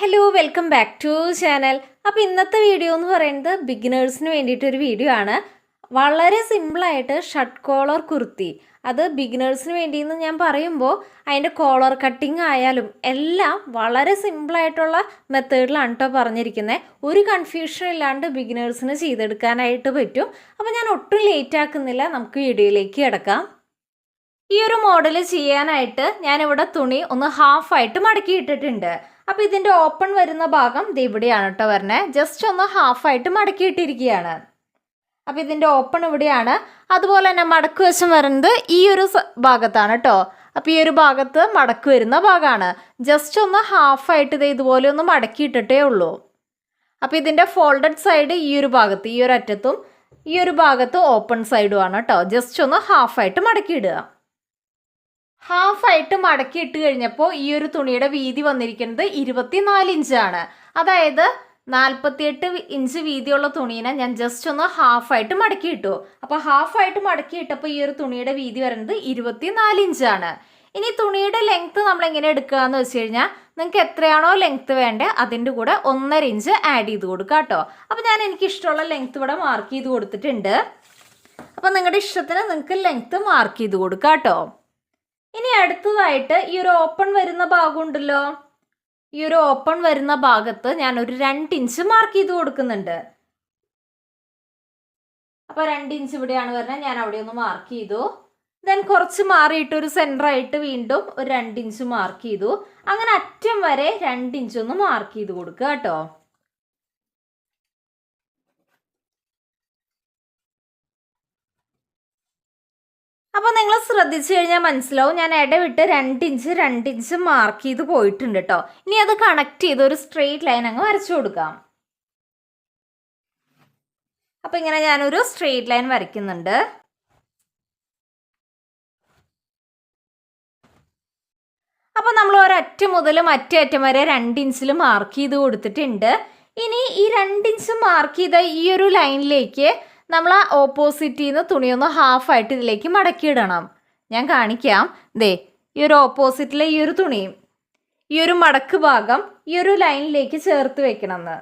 Hello welcome back to channel. അപ്പോൾ ഇന്നത്തെ video എന്ന് പറയുന്നത് ബിഗിനേഴ്സിന് വേണ്ടിയിട്ടൊരു വീഡിയോ ആണ്. വളരെ സിമ്പിളായിട്ട് ഷർട്ട് കോളർ കുർത്തി, അത് ബിഗിനേഴ്സിന് വേണ്ടിയെന്ന് ഞാൻ പറയുമ്പോൾ അതിൻ്റെ കോളർ കട്ടിങ് ആയാലും എല്ലാം വളരെ സിമ്പിളായിട്ടുള്ള മെത്തേഡിലാണ് കേട്ടോ പറഞ്ഞിരിക്കുന്നത്. ഒരു കൺഫ്യൂഷൻ ഇല്ലാണ്ട് ബിഗിനേഴ്സിന് ചെയ്തെടുക്കാനായിട്ട് പറ്റും. അപ്പോൾ ഞാൻ ഒട്ടും ലേറ്റ് ആക്കുന്നില്ല, നമുക്ക് വീഡിയോയിലേക്ക് കിടക്കാം. ഈ ഒരു മോഡൽ ചെയ്യാനായിട്ട് ഞാനിവിടെ തുണി ഒന്ന് ഹാഫായിട്ട് മടക്കി ഇട്ടിട്ടുണ്ട്. അപ്പോൾ ഇതിൻ്റെ ഓപ്പൺ വരുന്ന ഭാഗം ഇത് ഇവിടെയാണ് കേട്ടോ വരണേ. ജസ്റ്റ് ഒന്ന് ഹാഫായിട്ട് മടക്കിയിട്ടിരിക്കുകയാണ്. അപ്പോൾ ഇതിൻ്റെ ഓപ്പൺ ഇവിടെയാണ്. അതുപോലെ തന്നെ മടക്ക് വശം വരുന്നത് ഈ ഒരു ഭാഗത്താണ് കേട്ടോ. അപ്പോൾ ഈ ഒരു ഭാഗത്ത് മടക്ക് വരുന്ന ഭാഗമാണ്. ജസ്റ്റ് ഒന്ന് ഹാഫായിട്ട് ഇത് ഇതുപോലെ ഒന്ന് മടക്കിയിട്ടിട്ടേ ഉള്ളൂ. അപ്പോൾ ഇതിൻ്റെ ഫോൾഡഡ് സൈഡ് ഈ ഒരു ഭാഗത്ത്, ഈ ഒരു അറ്റത്തും ഈ ഒരു ഭാഗത്ത് ഓപ്പൺ സൈഡുമാണ് കേട്ടോ. ജസ്റ്റ് ഒന്ന് ഹാഫായിട്ട് മടക്കിയിടുക. ഹാഫായിട്ട് മടക്കി ഇട്ട് കഴിഞ്ഞപ്പോൾ ഈ ഒരു തുണിയുടെ വീതി വന്നിരിക്കുന്നത് 24 ഇഞ്ചാണ്. അതായത് 48 ഇഞ്ച് വീതിയുള്ള തുണീനെ ഞാൻ ജസ്റ്റ് ഒന്ന് ഹാഫായിട്ട് മടക്കി ഇട്ടു. അപ്പോൾ ഹാഫായിട്ട് മടക്കി ഇട്ടപ്പോൾ ഈ ഒരു തുണിയുടെ വീതി വരുന്നത് 24 ഇഞ്ചാണ്. ഇനി തുണിയുടെ ലെങ്ത്ത് നമ്മൾ എങ്ങനെ എടുക്കുക എന്ന് വെച്ച് കഴിഞ്ഞാൽ, നിങ്ങൾക്ക് എത്രയാണോ ലെങ്ത്ത് വേണ്ടത് അതിൻ്റെ കൂടെ 1.5 ഇഞ്ച് ആഡ് ചെയ്ത് കൊടുക്കുക കേട്ടോ. അപ്പോൾ ഞാൻ എനിക്കിഷ്ടമുള്ള ലെങ്ത്ത് ഇവിടെ മാർക്ക് ചെയ്ത് കൊടുത്തിട്ടുണ്ട്. അപ്പോൾ നിങ്ങളുടെ ഇഷ്ടത്തിന് നിങ്ങൾക്ക് ലെങ്ത്ത് മാർക്ക് ചെയ്ത് കൊടുക്കുക കേട്ടോ. ഇനി അടുത്തതായിട്ട് ഈ ഒരു ഓപ്പൺ വരുന്ന ഭാഗം ഉണ്ടല്ലോ, ഈ ഒരു ഓപ്പൺ വരുന്ന ഭാഗത്ത് ഞാൻ ഒരു 2 ഇഞ്ച് മാർക്ക് ചെയ്ത് കൊടുക്കുന്നുണ്ട്. അപ്പോൾ 2 ഇഞ്ച് ഇവിടെയാണ് വരുന്നത്, ഞാൻ അവിടെ ഒന്ന് മാർക്ക് ചെയ്തു. ദെൻ കുറച്ച് മാറിയിട്ട് ഒരു സെൻറ്ററായിട്ട് വീണ്ടും ഒരു 2 ഇഞ്ച് മാർക്ക് ചെയ്തു. അങ്ങനെ അറ്റം വരെ 2 ഇഞ്ച് ഒന്ന് മാർക്ക് ചെയ്ത് കൊടുക്കുക കേട്ടോ. അപ്പോൾ നിങ്ങൾ ശ്രദ്ധിച്ചു കഴിഞ്ഞാൽ മനസ്സിലാവും, ഞാൻ ഇടവിട്ട് 2 ഇഞ്ച് മാർക്ക് ചെയ്ത് പോയിട്ടുണ്ട് കേട്ടോ. ഇനി അത് കണക്ട് ചെയ്ത് ഒരു സ്ട്രെയിറ്റ് ലൈൻ അങ്ങ് വരച്ചു കൊടുക്കാം. അപ്പോൾ ഇങ്ങനെ ഞാനൊരു സ്ട്രെയിറ്റ് ലൈൻ വരയ്ക്കുന്നുണ്ട്. അപ്പോൾ നമ്മൾ ഒരറ്റം മുതൽ മറ്റേ അറ്റം വരെ 2 ഇഞ്ചിൽ മാർക്ക് ചെയ്ത് കൊടുത്തിട്ടുണ്ട്. ഇനി ഈ 2 ഇഞ്ച് മാർക്ക് ചെയ്ത ഈ ഒരു ലൈനിലേക്ക് നമ്മൾ ആ ഓപ്പോസിറ്റിൽ നിന്ന് തുണിയൊന്ന് ഹാഫായിട്ട് ഇതിലേക്ക് മടക്കിയിടണം. ഞാൻ കാണിക്കാം. ദേ ഈ ഒരു ഓപ്പോസിറ്റിലെ ഈ ഒരു തുണിയും ഈ ഒരു മടക്ക് ഭാഗം ഈ ഒരു ലൈനിലേക്ക് ചേർത്ത് വെക്കണം എന്ന്.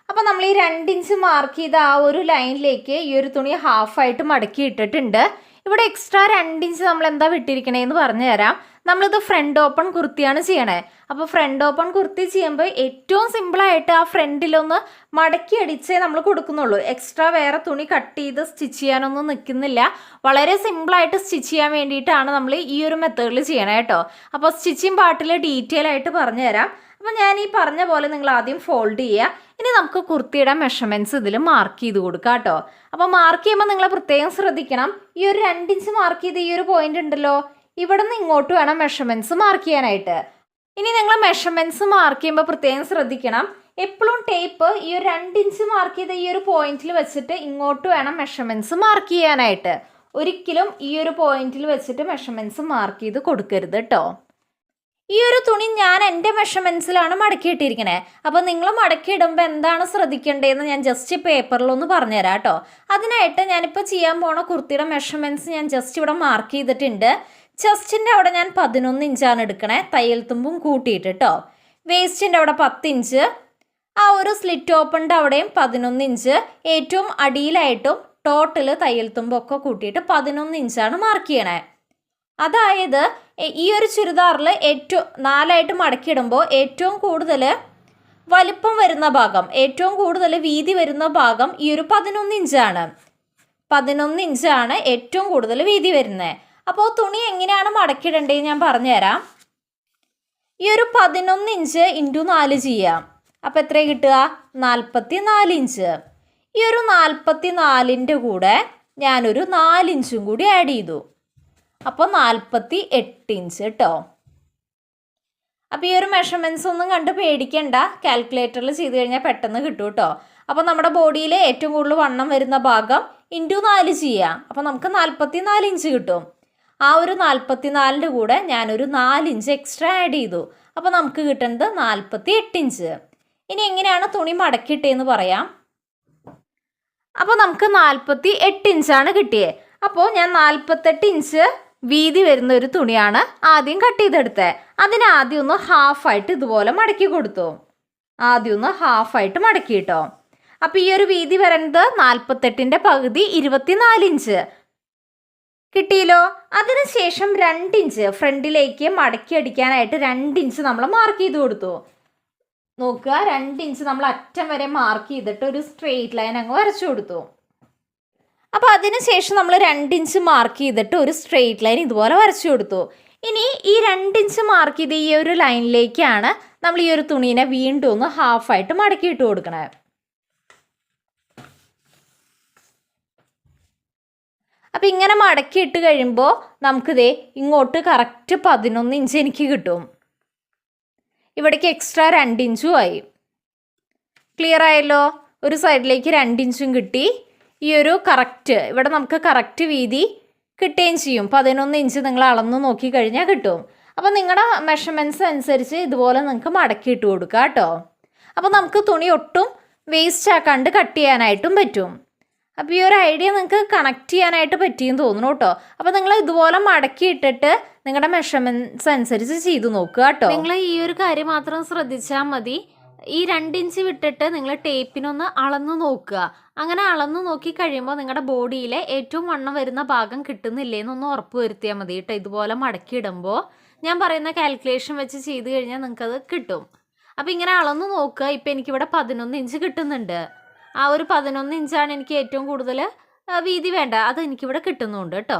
അപ്പോൾ നമ്മൾ ഈ 2 ഇഞ്ച് മാർക്ക് ചെയ്ത ആ ഒരു ലൈനിലേക്ക് ഈ ഒരു തുണി ഹാഫായിട്ട് മടക്കി ഇട്ടിട്ടുണ്ട്. ഇവിടെ എക്സ്ട്രാ 2 ഇഞ്ച് നമ്മൾ എന്താ വിട്ടിരിക്കണേന്ന് പറഞ്ഞു തരാം. നമ്മളിത് ഫ്രണ്ട് ഓപ്പൺ കുർത്തിയാണ് ചെയ്യണേ. അപ്പോൾ ഫ്രണ്ട് ഓപ്പൺ കുർത്തി ചെയ്യുമ്പോൾ ഏറ്റവും സിമ്പിളായിട്ട് ആ ഫ്രണ്ടിലൊന്ന് മടക്കി അടിച്ചേ നമ്മൾ കൊടുക്കുന്നുള്ളൂ. എക്സ്ട്രാ വേറെ തുണി കട്ട് ചെയ്ത് സ്റ്റിച്ച് ചെയ്യാനൊന്നും നിൽക്കുന്നില്ല. വളരെ സിമ്പിളായിട്ട് സ്റ്റിച്ച് ചെയ്യാൻ വേണ്ടിയിട്ടാണ് നമ്മൾ ഈ ഒരു മെത്തേഡിൽ ചെയ്യണേ കേട്ടോ. അപ്പോൾ സ്റ്റിച്ചിങ് പാർട്ടിൽ ഡീറ്റെയിൽ ആയിട്ട് പറഞ്ഞു തരാം. അപ്പോൾ ഞാൻ ഈ പറഞ്ഞ പോലെ നിങ്ങൾ ആദ്യം ഫോൾഡ് ചെയ്യുക. ഇനി നമുക്ക് കുർത്തിയുടെ മെഷർമെൻറ്റ്സ് ഇതിൽ മാർക്ക് ചെയ്ത് കൊടുക്കാം കേട്ടോ. അപ്പോൾ മാർക്ക് ചെയ്യുമ്പോൾ നിങ്ങൾ പ്രത്യേകം ശ്രദ്ധിക്കണം. ഈ ഒരു 2 ഇഞ്ച് മാർക്ക് ചെയ്ത് ഈ ഒരു പോയിന്റ് ഉണ്ടല്ലോ, ഇവിടെ നിന്ന് ഇങ്ങോട്ട് വേണം മെഷർമെൻറ്റ്സ് മാർക്ക് ചെയ്യാനായിട്ട്. ഇനി നിങ്ങൾ മെഷർമെൻറ്റ്സ് മാർക്ക് ചെയ്യുമ്പോൾ പ്രത്യേകം ശ്രദ്ധിക്കണം. എപ്പോഴും ടേപ്പ് ഈ ഒരു 2 ഇഞ്ച് മാർക്ക് ചെയ്ത ഈ ഒരു പോയിന്റിൽ വെച്ചിട്ട് ഇങ്ങോട്ട് വേണം മെഷർമെൻറ്റ്സ് മാർക്ക് ചെയ്യാനായിട്ട്. ഒരിക്കലും ഈ ഒരു പോയിന്റിൽ വെച്ചിട്ട് മെഷർമെൻറ്റ്സ് മാർക്ക് ചെയ്ത് കൊടുക്കരുത് കേട്ടോ. ഈ ഒരു തുണി ഞാൻ എൻ്റെ മെഷർമെൻറ്റ്സിലാണ് മടക്കിയിട്ടിരിക്കണേ. അപ്പോൾ നിങ്ങൾ മടക്കിയിടുമ്പോൾ എന്താണ് ശ്രദ്ധിക്കേണ്ടതെന്ന് ഞാൻ ജസ്റ്റ് പേപ്പറിലൊന്ന് പറഞ്ഞുതരാം കേട്ടോ. അതിനായിട്ട് ഞാനിപ്പോൾ ചെയ്യാൻ പോണ കുർത്തിയുടെ മെഷർമെൻറ്റ്സ് ഞാൻ ജസ്റ്റ് ഇവിടെ മാർക്ക് ചെയ്തിട്ടുണ്ട്. ചെസ്റ്റിൻ്റെ അവിടെ ഞാൻ 11 ഇഞ്ചാണ് എടുക്കണേ, തയ്യൽ തുമ്പും കൂട്ടിയിട്ട് കേട്ടോ. വേസ്റ്റിൻ്റെ അവിടെ 10 ഇഞ്ച്, ആ ഒരു സ്ലിറ്റ് ഓപ്പണിൻ്റെ അവിടെയും 11 ഇഞ്ച്, ഏറ്റവും അടിയിലായിട്ടും ടോട്ടൽ തയ്യൽ തുമ്പൊക്കെ കൂട്ടിയിട്ട് 11 ഇഞ്ചാണ് മാർക്ക് ചെയ്യണേ. അതായത് ഈ ഒരു ചുരിദാറിൽ ഏറ്റവും 4ആയിട്ട് മടക്കിയിടുമ്പോൾ ഏറ്റവും കൂടുതൽ വലിപ്പം വരുന്ന ഭാഗം, ഏറ്റവും കൂടുതൽ വീതി വരുന്ന ഭാഗം ഈ ഒരു 11 ഇഞ്ചാണ്. 11 ഇഞ്ചാണ് ഏറ്റവും കൂടുതൽ വീതി വരുന്നത്. അപ്പോൾ തുണി എങ്ങനെയാണ് മടക്കിയിടേണ്ടത് ഞാൻ പറഞ്ഞുതരാം. ഈ ഒരു 11 ഇഞ്ച് ഇൻറ്റു 4 ചെയ്യാം. അപ്പോൾ എത്ര കിട്ടുക? 44 ഇഞ്ച്. ഈ ഒരു 44ൻ്റെ കൂടെ ഞാനൊരു 4 ഇഞ്ചും കൂടി ആഡ് ചെയ്തു. അപ്പോൾ 48 ഇഞ്ച് കേട്ടോ. അപ്പോൾ ഈ ഒരു മെഷർമെൻറ്റ്സ് ഒന്നും കണ്ട് പേടിക്കണ്ട, കാൽക്കുലേറ്ററിൽ ചെയ്ത് കഴിഞ്ഞാൽ പെട്ടെന്ന് കിട്ടും കേട്ടോ. അപ്പോൾ നമ്മുടെ ബോഡിയിൽ ഏറ്റവും കൂടുതൽ വണ്ണം വരുന്ന ഭാഗം ഇൻറ്റു 4 ചെയ്യാം. അപ്പോൾ നമുക്ക് 44 ഇഞ്ച് കിട്ടും. ആ ഒരു 44ൻ്റെ കൂടെ ഞാനൊരു 4 ഇഞ്ച് എക്സ്ട്രാ ആഡ് ചെയ്തു. അപ്പോൾ നമുക്ക് കിട്ടുന്നത് 48 ഇഞ്ച്. ഇനി എങ്ങനെയാണ് തുണി മടക്കിയിട്ടേന്ന് പറയാം. അപ്പോൾ നമുക്ക് 48 ഇഞ്ചാണ് കിട്ടിയത്. അപ്പോൾ ഞാൻ 48 ഇഞ്ച് വീതി വരുന്ന ഒരു തുണിയാണ് ആദ്യം കട്ട് ചെയ്തെടുത്തത്. അതിന് ആദ്യം ഒന്ന് ഹാഫായിട്ട് ഇതുപോലെ മടക്കി കൊടുത്തു. ആദ്യം ഒന്ന് ഹാഫായിട്ട് മടക്കി കേട്ടോ. അപ്പോൾ ഈ ഒരു വീതി വരുന്നത് 48ൻ്റെ പകുതി 24 ഇഞ്ച് കിട്ടിയല്ലോ. അതിനുശേഷം 2 ഇഞ്ച് ഫ്രണ്ടിലേക്ക് മടക്കി അടിക്കാനായിട്ട് 2 ഇഞ്ച് നമ്മൾ മാർക്ക് ചെയ്ത് കൊടുത്തു. നോക്കുക, 2 ഇഞ്ച് നമ്മൾ അറ്റം വരെ മാർക്ക് ചെയ്തിട്ട് ഒരു സ്ട്രെയിറ്റ് ലൈൻ അങ്ങ് വരച്ചു കൊടുത്തു. അപ്പോൾ അതിനുശേഷം നമ്മൾ 2 ഇഞ്ച് മാർക്ക് ചെയ്തിട്ട് ഒരു സ്ട്രെയിറ്റ് ലൈൻ ഇതുപോലെ വരച്ചു കൊടുത്തു. ഇനി ഈ 2 ഇഞ്ച് മാർക്ക് ചെയ്ത് ഈ ഒരു ലൈനിലേക്കാണ് നമ്മൾ ഈ ഒരു തുണീനെ വീണ്ടും ഒന്ന് ഹാഫായിട്ട് മടക്കിയിട്ട് കൊടുക്കണേ. അപ്പം ഇങ്ങനെ മടക്കിയിട്ട് കഴിയുമ്പോൾ നമുക്കിതേ ഇങ്ങോട്ട് കറക്റ്റ് 11 ഇഞ്ച് എനിക്ക് കിട്ടും. ഇവിടേക്ക് എക്സ്ട്രാ 2 ഇഞ്ചും ആയി. ക്ലിയർ ആയല്ലോ? ഒരു സൈഡിലേക്ക് 2 ഇഞ്ചും കിട്ടി. ഈ ഒരു കറക്റ്റ് ഇവിടെ നമുക്ക് കറക്റ്റ് വീതി കിട്ടുകയും ചെയ്യും. 11 ഇഞ്ച് നിങ്ങൾ അളന്ന് നോക്കിക്കഴിഞ്ഞാൽ കിട്ടും. അപ്പോൾ നിങ്ങളുടെ മെഷർമെൻറ്റ്സ് അനുസരിച്ച് ഇതുപോലെ നിങ്ങൾക്ക് മടക്കിയിട്ട് കൊടുക്കുക കേട്ടോ. അപ്പോൾ നമുക്ക് തുണി ഒട്ടും വേസ്റ്റ് ആക്കാണ്ട് കട്ട് ചെയ്യാനായിട്ടും പറ്റും. അപ്പോൾ ഈ ഒരു ഐഡിയ നിങ്ങൾക്ക് കണക്ട് ചെയ്യാനായിട്ട് പറ്റിയെന്ന് തോന്നുന്നു കേട്ടോ. അപ്പോൾ നിങ്ങൾ ഇതുപോലെ മടക്കി ഇട്ടിട്ട് നിങ്ങളുടെ മെഷർമെൻറ്റ്സ് അനുസരിച്ച് ചെയ്ത് നോക്കുക കേട്ടോ. നിങ്ങൾ ഈ ഒരു കാര്യം മാത്രം ശ്രദ്ധിച്ചാൽ മതി. ഈ 2 ഇഞ്ച് വിട്ടിട്ട് നിങ്ങൾ ടേപ്പിനൊന്ന് അളന്ന് നോക്കുക. അങ്ങനെ അളന്ന് നോക്കി കഴിയുമ്പോൾ നിങ്ങളുടെ ബോഡിയിലെ ഏറ്റവും വണ്ണം വരുന്ന ഭാഗം കിട്ടുന്നില്ലേന്നൊന്ന് ഉറപ്പ് വരുത്തിയാൽ മതി കേട്ടോ. ഇതുപോലെ മടക്കി ഇടുമ്പോൾ ഞാൻ പറയുന്ന കാൽക്കുലേഷൻ വെച്ച് ചെയ്ത് കഴിഞ്ഞാൽ നിങ്ങൾക്കത് കിട്ടും. അപ്പോൾ ഇങ്ങനെ അളന്ന് നോക്കുക. ഇപ്പോൾ എനിക്കിവിടെ 11 ഇഞ്ച് കിട്ടുന്നുണ്ട്. ആ ഒരു 11 ഇഞ്ചാണ് എനിക്ക് ഏറ്റവും കൂടുതൽ വീതി വേണ്ട. അത് എനിക്കിവിടെ കിട്ടുന്നുണ്ട് കേട്ടോ.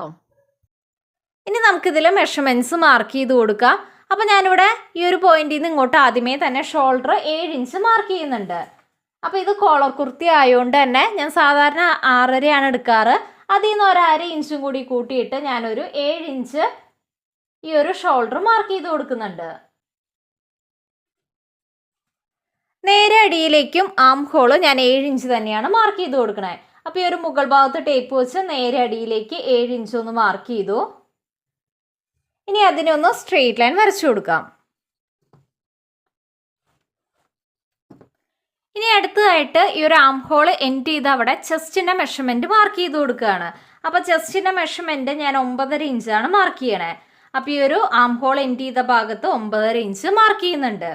ഇനി നമുക്കിതിൽ മെഷർമെൻറ്റ്സ് മാർക്ക് ചെയ്ത് കൊടുക്കാം. അപ്പോൾ ഞാനിവിടെ ഈ ഒരു പോയിന്റിൽ നിന്ന് ഇങ്ങോട്ട് ആദ്യമേ തന്നെ ഷോൾഡർ 7 ഇഞ്ച് മാർക്ക് ചെയ്യുന്നുണ്ട്. അപ്പോൾ ഇത് കോളർ കുർത്തി ആയതുകൊണ്ട് തന്നെ ഞാൻ സാധാരണ 6.5 എടുക്കാറ്. അതിൽ നിന്ന് ഒരു 1/2 ഇഞ്ചും കൂടി കൂട്ടിയിട്ട് ഞാനൊരു 7 ഇഞ്ച് ഈ ഒരു ഷോൾഡർ മാർക്ക് ചെയ്ത് കൊടുക്കുന്നുണ്ട്. നേരെ അടിയിലേക്കും ആം ഹോള് ഞാൻ 7 ഇഞ്ച് തന്നെയാണ് മാർക്ക് ചെയ്ത് കൊടുക്കണേ. അപ്പോൾ ഈ ഒരു മുകൾ ഭാഗത്ത് ടേപ്പ് വെച്ച് നേരെ അടിയിലേക്ക് 7 ഇഞ്ച് ഒന്ന് മാർക്ക് ചെയ്തു. ഇനി അതിനൊന്ന് സ്ട്രെയിറ്റ് ലൈൻ വരച്ചു കൊടുക്കാം. ഇനി അടുത്തതായിട്ട് ഈ ഒരു ആം ഹോള് എൻഡ് ചെയ്ത് അവിടെ ചെസ്റ്റിൻ്റെ മെഷർമെൻറ്റ് മാർക്ക് ചെയ്ത് കൊടുക്കുകയാണ്. അപ്പോൾ ചെസ്റ്റിൻ്റെ മെഷർമെൻറ്റ് ഞാൻ 9.5 ഇഞ്ചാണ് മാർക്ക് ചെയ്യണേ. അപ്പോൾ ഈ ഒരു ആം ഹോൾ എൻഡ് ചെയ്ത ഭാഗത്ത് 9.5 ഇഞ്ച് മാർക്ക് ചെയ്യുന്നുണ്ട്.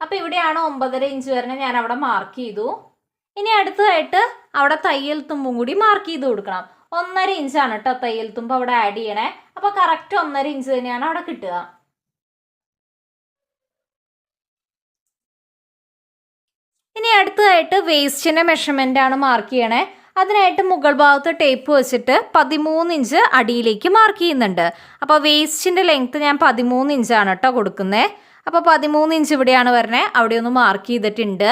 അപ്പോൾ ഇവിടെയാണ് 9.5 ഇഞ്ച് വരുന്നത്. ഞാൻ അവിടെ മാർക്ക് ചെയ്തു. ഇനി അടുത്തതായിട്ട് അവിടെ തയ്യൽ തുമ്പും കൂടി മാർക്ക് ചെയ്ത് കൊടുക്കണം. 1.5 ഇഞ്ചാണ് കേട്ടോ തയ്യൽ തുമ്പ് അവിടെ ആഡ് ചെയ്യണേ. അപ്പോൾ കറക്റ്റ് 1.5 ഇഞ്ച് തന്നെയാണ് അവിടെ കിട്ടുക. ഇനി അടുത്തതായിട്ട് വേസ്റ്റിൻ്റെ മെഷർമെൻ്റ് ആണ് മാർക്ക് ചെയ്യണേ. അതിനായിട്ട് മുകൾ ഭാഗത്ത് ടേപ്പ് വെച്ചിട്ട് 13 ഇഞ്ച് അടിയിലേക്ക് മാർക്ക് ചെയ്യുന്നുണ്ട്. അപ്പോൾ വേസ്റ്റിൻ്റെ ലെങ്ത്ത് ഞാൻ 13 ഇഞ്ചാണ് കേട്ടോ കൊടുക്കുന്നത്. അപ്പോൾ 13 ഇഞ്ച് ഇവിടെയാണ് വരണേ. അവിടെ ഒന്ന് മാർക്ക് ചെയ്തിട്ടുണ്ട്.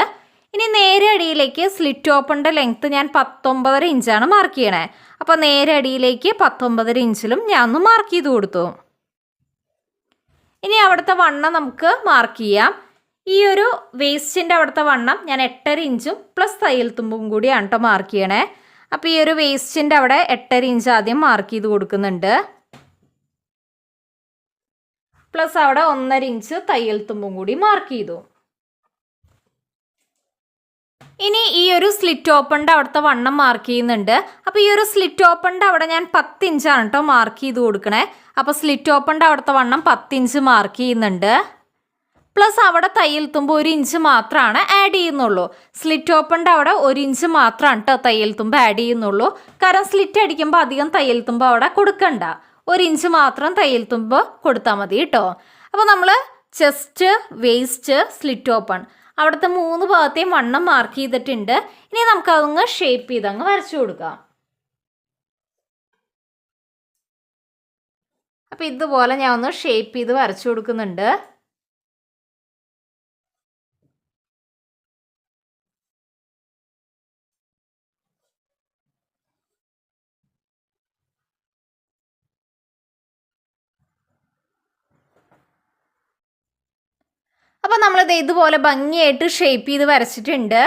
ഇനി നേരെ അടിയിലേക്ക് സ്ലിറ്റ് ഓപ്പണിൻ്റെ ലെങ്ത്ത് ഞാൻ 19.5 ഇഞ്ചാണ് മാർക്ക് ചെയ്യണേ. അപ്പോൾ നേരെ അടിയിലേക്ക് 19.5 ഇഞ്ചിലും ഞാൻ ഒന്ന് മാർക്ക് ചെയ്ത് കൊടുത്തു. ഇനി അവിടുത്തെ വണ്ണം നമുക്ക് മാർക്ക് ചെയ്യാം. ഈ ഒരു വേസ്റ്റിൻ്റെ അവിടുത്തെ വണ്ണം ഞാൻ 8.5 ഇഞ്ചും പ്ലസ് തയ്യൽ തുമ്പും കൂടിയാണ് കേട്ടോ മാർക്ക് ചെയ്യണേ. അപ്പോൾ ഈ ഒരു വേസ്റ്റിൻ്റെ അവിടെ 8.5 ഇഞ്ച് ആദ്യം മാർക്ക് ചെയ്ത് കൊടുക്കുന്നുണ്ട്. പ്ലസ് അവിടെ 1.5 ഇഞ്ച് തയ്യൽ തുമ്പും കൂടി മാർക്ക് ചെയ്തു. ഇനി ഈ ഒരു സ്ലിറ്റ് ഓപ്പണിൻ്റെ അവിടുത്തെ വണ്ണം മാർക്ക് ചെയ്യുന്നുണ്ട്. അപ്പോൾ ഈ ഒരു സ്ലിറ്റ് ഓപ്പണിൻ്റെ അവിടെ ഞാൻ 10 ഇഞ്ചാണ് കേട്ടോ മാർക്ക് ചെയ്ത് കൊടുക്കണേ. അപ്പോൾ സ്ലിറ്റ് ഓപ്പണിൻ്റെ അവിടുത്തെ വണ്ണം 10 ഇഞ്ച് മാർക്ക് ചെയ്യുന്നുണ്ട്. പ്ലസ് അവിടെ തയ്യൽ തുമ്പ് 1 ഇഞ്ച് മാത്രമാണ് ആഡ് ചെയ്യുന്നുള്ളൂ. സ്ലിറ്റ് ഓപ്പണിൻ്റെ അവിടെ 1 ഇഞ്ച് മാത്രമാണ് കേട്ടോ തയ്യൽ തുമ്പ് ആഡ് ചെയ്യുന്നുള്ളൂ. കാരണം സ്ലിറ്റ് അടിക്കുമ്പോൾ അധികം തയ്യൽ തുമ്പ് അവിടെ കൊടുക്കണ്ട. 1 ഇഞ്ച് മാത്രം തയ്യൽ തുമ്പ് കൊടുത്താൽ മതി കേട്ടോ. അപ്പോൾ നമ്മൾ ചെസ്റ്റ്, വേസ്റ്റ്, സ്ലിറ്റ് ഓപ്പൺ അവിടുത്തെ 3 ഭാഗത്തെയും വണ്ണം മാർക്ക് ചെയ്തിട്ടുണ്ട്. ഇനി നമുക്കതങ്ങ് ഷേപ്പ് ചെയ്തങ്ങ് വരച്ചു കൊടുക്കാം. അപ്പോൾ ഇതുപോലെ ഞാൻ ഒന്ന് ഷേപ്പ് ചെയ്ത് വരച്ചു കൊടുക്കുന്നുണ്ട്. അപ്പോൾ നമ്മളിത് ഇതുപോലെ ഭംഗിയായിട്ട് ഷേപ്പ് ചെയ്ത് വരച്ചിട്ടുണ്ട്.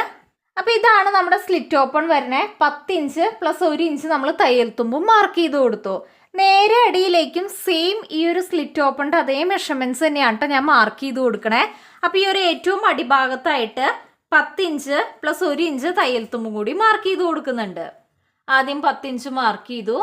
അപ്പോൾ ഇതാണ് നമ്മുടെ സ്ലിറ്റ് ഓപ്പൺ വരണേ. 10 ഇഞ്ച് പ്ലസ് 1 ഇഞ്ച് നമ്മൾ തയ്യൽ തുമ്പും മാർക്ക് ചെയ്ത് കൊടുത്തു. നേരെ അടിയിലേക്കും സെയിം ഈ ഒരു സ്ലിറ്റ് ഓപ്പണിൻ്റെ അതേ മെഷർമെൻറ്റ്സ് തന്നെയാണ് കേട്ടോ ഞാൻ മാർക്ക് ചെയ്ത് കൊടുക്കണേ. അപ്പോൾ ഈ ഒരു ഏറ്റവും അടിഭാഗത്തായിട്ട് 10 ഇഞ്ച് പ്ലസ് 1 ഇഞ്ച് തയ്യൽ തുമ്പും കൂടി മാർക്ക് ചെയ്ത് കൊടുക്കുന്നുണ്ട്. ആദ്യം 10 ഇഞ്ച് മാർക്ക് ചെയ്തു,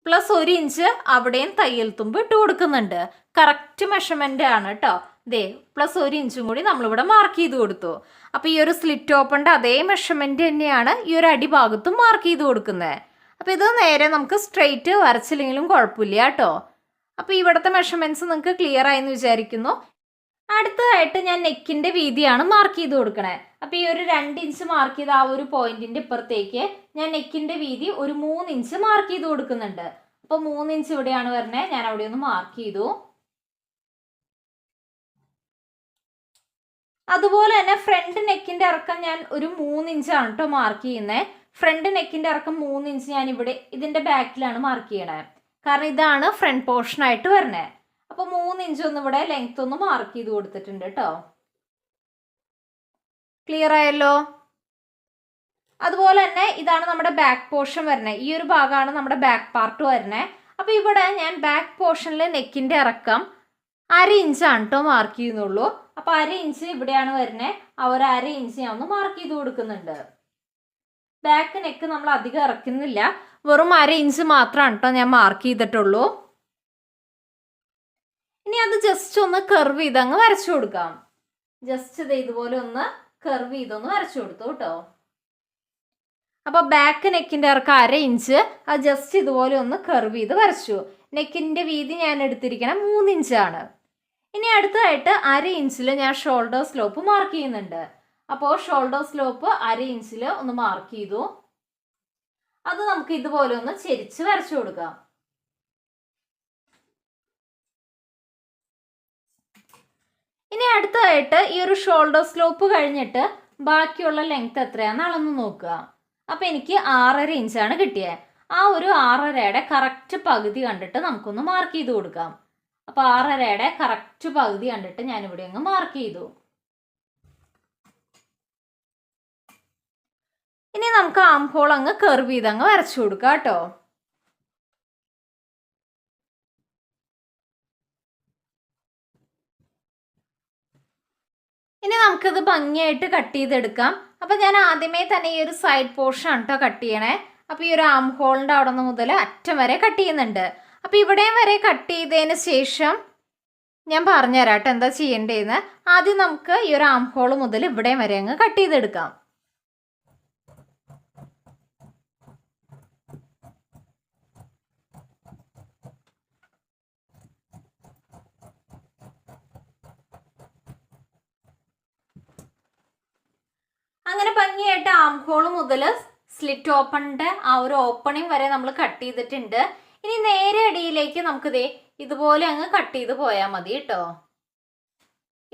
പ്ലസ് 1 ഇഞ്ച് അവിടെയും തയ്യൽ തുമ്പ് ഇട്ട് കൊടുക്കുന്നുണ്ട്. കറക്റ്റ് മെഷർമെന്റ് ആണ് കേട്ടോ. ദേ പ്ലസ് 1 ഇഞ്ചും കൂടി നമ്മളിവിടെ മാർക്ക് ചെയ്ത് കൊടുത്തു. അപ്പോൾ ഈ ഒരു സ്ലിറ്റ് ഓപ്പണിൻ്റെ അതേ മെഷർമെന്റ് തന്നെയാണ് ഈ ഒരു അടിഭാഗത്തും മാർക്ക് ചെയ്ത് കൊടുക്കുന്നത്. അപ്പോൾ ഇത് നേരെ നമുക്ക് സ്ട്രെയിറ്റ് വരച്ചില്ലെങ്കിലും കുഴപ്പമില്ല കേട്ടോ. അപ്പോൾ ഇവിടുത്തെ മെഷർമെന്റ്സ് നിങ്ങൾക്ക് ക്ലിയർ ആയെന്ന് വിചാരിക്കുന്നു. അടുത്തതായിട്ട് ഞാൻ നെക്കിൻ്റെ വീതിയാണ് മാർക്ക് ചെയ്ത് കൊടുക്കണേ. അപ്പോൾ ഈ ഒരു 2 ഇഞ്ച് മാർക്ക് ചെയ്ത ആ ഒരു പോയിന്റിൻ്റെ ഇപ്പുറത്തേക്ക് ഞാൻ നെക്കിൻ്റെ വീതി ഒരു 3 ഇഞ്ച് മാർക്ക് ചെയ്ത് കൊടുക്കുന്നുണ്ട്. അപ്പോൾ 3 ഇഞ്ച് ഇവിടെയാണ് വരണേ. ഞാൻ അവിടെ ഒന്ന് മാർക്ക് ചെയ്തു. അതുപോലെ തന്നെ ഫ്രണ്ട് നെക്കിൻ്റെ ഇറക്കം ഞാൻ ഒരു 3 ഇഞ്ചാണ് കേട്ടോ മാർക്ക് ചെയ്യുന്നത്. ഫ്രണ്ട് നെക്കിൻ്റെ ഇറക്കം 3 ഇഞ്ച് ഞാൻ ഇവിടെ ഇതിൻ്റെ ബാക്കിലാണ് മാർക്ക് ചെയ്യണേ. കാരണം ഇതാണ് ഫ്രണ്ട് പോർഷൻ ആയിട്ട് വരണേ. അപ്പോൾ 3 ഇഞ്ച് ഒന്ന് ഇവിടെ ലെങ്ത് ഒന്ന് മാർക്ക് ചെയ്ത് കൊടുത്തിട്ടുണ്ട് കേട്ടോ. ക്ലിയർ ആയല്ലോ? അതുപോലെ തന്നെ ഇതാണ് നമ്മുടെ ബാക്ക് പോർഷൻ വരണേ. ഈ ഒരു ഭാഗമാണ് നമ്മുടെ ബാക്ക് പാർട്ട് വരണേ. അപ്പോൾ ഇവിടെ ഞാൻ ബാക്ക് പോർഷനിൽ നെക്കിൻ്റെ ഇറക്കം 1/2 ഇഞ്ചാണ് കേട്ടോ മാർക്ക് ചെയ്യുന്നുള്ളൂ. അപ്പോൾ 1/2 ഇഞ്ച് ഇവിടെയാണ് വരുന്നത്. ആ ഒരു 1/2 ഇഞ്ച് ഞാൻ ഒന്ന് മാർക്ക് ചെയ്ത് കൊടുക്കുന്നുണ്ട്. ബാക്ക് നെക്ക് നമ്മൾ അധികം ഇറക്കുന്നില്ല, വെറും 1/2 ഇഞ്ച് മാത്രമാണ് കേട്ടോ ഞാൻ മാർക്ക് ചെയ്തിട്ടുള്ളൂ. ഇനി അത് ജസ്റ്റ് ഒന്ന് കർവ് ചെയ്ത് അങ്ങ് വരച്ചു കൊടുക്കാം. ജസ്റ്റ് ഇത് ഇതുപോലെ ഒന്ന് കർവ് ചെയ്തൊന്ന് വരച്ചു കൊടുത്തു കേട്ടോ. അപ്പോൾ ബാക്ക് നെക്കിൻ്റെ ഇറക്കം 1/2 ഇഞ്ച്, അത് ജസ്റ്റ് ഇതുപോലെ ഒന്ന് കർവ് ചെയ്ത് വരച്ചു. നെക്കിൻ്റെ വീതി ഞാൻ എടുത്തിരിക്കണം 3 ഇഞ്ചാണ്. ഇനി അടുത്തതായിട്ട് 1/2 ഇഞ്ചിൽ ഞാൻ ഷോൾഡർ സ്ലോപ്പ് മാർക്ക് ചെയ്യുന്നുണ്ട്. അപ്പോൾ ഷോൾഡർ സ്ലോപ്പ് 1/2 ഇഞ്ചിൽ ഒന്ന് മാർക്ക് ചെയ്തു. അത് നമുക്ക് ഇതുപോലെ ഒന്ന് ചെരിച്ച് വരച്ചു കൊടുക്കാം. ഇനി അടുത്തതായിട്ട് ഈ ഒരു ഷോൾഡർ സ്ലോപ്പ് കഴിഞ്ഞിട്ട് ബാക്കിയുള്ള ലെങ്ത് എത്രയാണെന്ന് അളന്ന് നോക്കുക. അപ്പോൾ എനിക്ക് 6.5 ഇഞ്ചാണ് കിട്ടിയത്. ആ ഒരു 6.5യുടെ കറക്റ്റ് പകുതി കണ്ടിട്ട് നമുക്കൊന്ന് മാർക്ക് ചെയ്ത് കൊടുക്കാം. അപ്പോൾ 6.5യുടെ കറക്റ്റ് പകുതി കണ്ടിട്ട് ഞാനിവിടെ അങ്ങ് മാർക്ക് ചെയ്തു. ഇനി നമുക്ക് ആം ഹോൾ അങ്ങ് കർവ് ചെയ്ത് അങ്ങ് വരച്ചു കൊടുക്കാം കേട്ടോ. ഇനി നമുക്കിത് ഭംഗിയായിട്ട് കട്ട് ചെയ്തെടുക്കാം. അപ്പോൾ ഞാൻ ആദ്യമേ തന്നെ ഈ ഒരു സൈഡ് പോർഷൻ ആണ് കേട്ടോ കട്ട് ചെയ്യണേ. അപ്പോൾ ഈ ഒരു ആം ഹോളിൻ്റെ അവിടെ നിന്ന് മുതൽ അറ്റം വരെ കട്ട് ചെയ്യുന്നുണ്ട്. അപ്പോൾ ഇവിടെയും വരെ കട്ട് ചെയ്തതിന് ശേഷം ഞാൻ പറഞ്ഞുതരാം കേട്ടോ എന്താ ചെയ്യേണ്ടതെന്ന്. ആദ്യം നമുക്ക് ഈ ഒരു ആം ഹോൾ മുതൽ ഇവിടെയും വരെ അങ്ങ് കട്ട് ചെയ്തെടുക്കാം. അങ്ങനെ ഭംഗിയായിട്ട് ആം ഹോൾ മുതൽ സ്ലിറ്റ് ഓപ്പണിൻ്റെ ആ ഒരു ഓപ്പണിങ് വരെ നമ്മൾ കട്ട് ചെയ്തിട്ടുണ്ട്. ഇനി നേരെ അടിയിലേക്ക് നമുക്കിതേ ഇതുപോലെ അങ്ങ് കട്ട് ചെയ്ത് പോയാൽ മതി കേട്ടോ.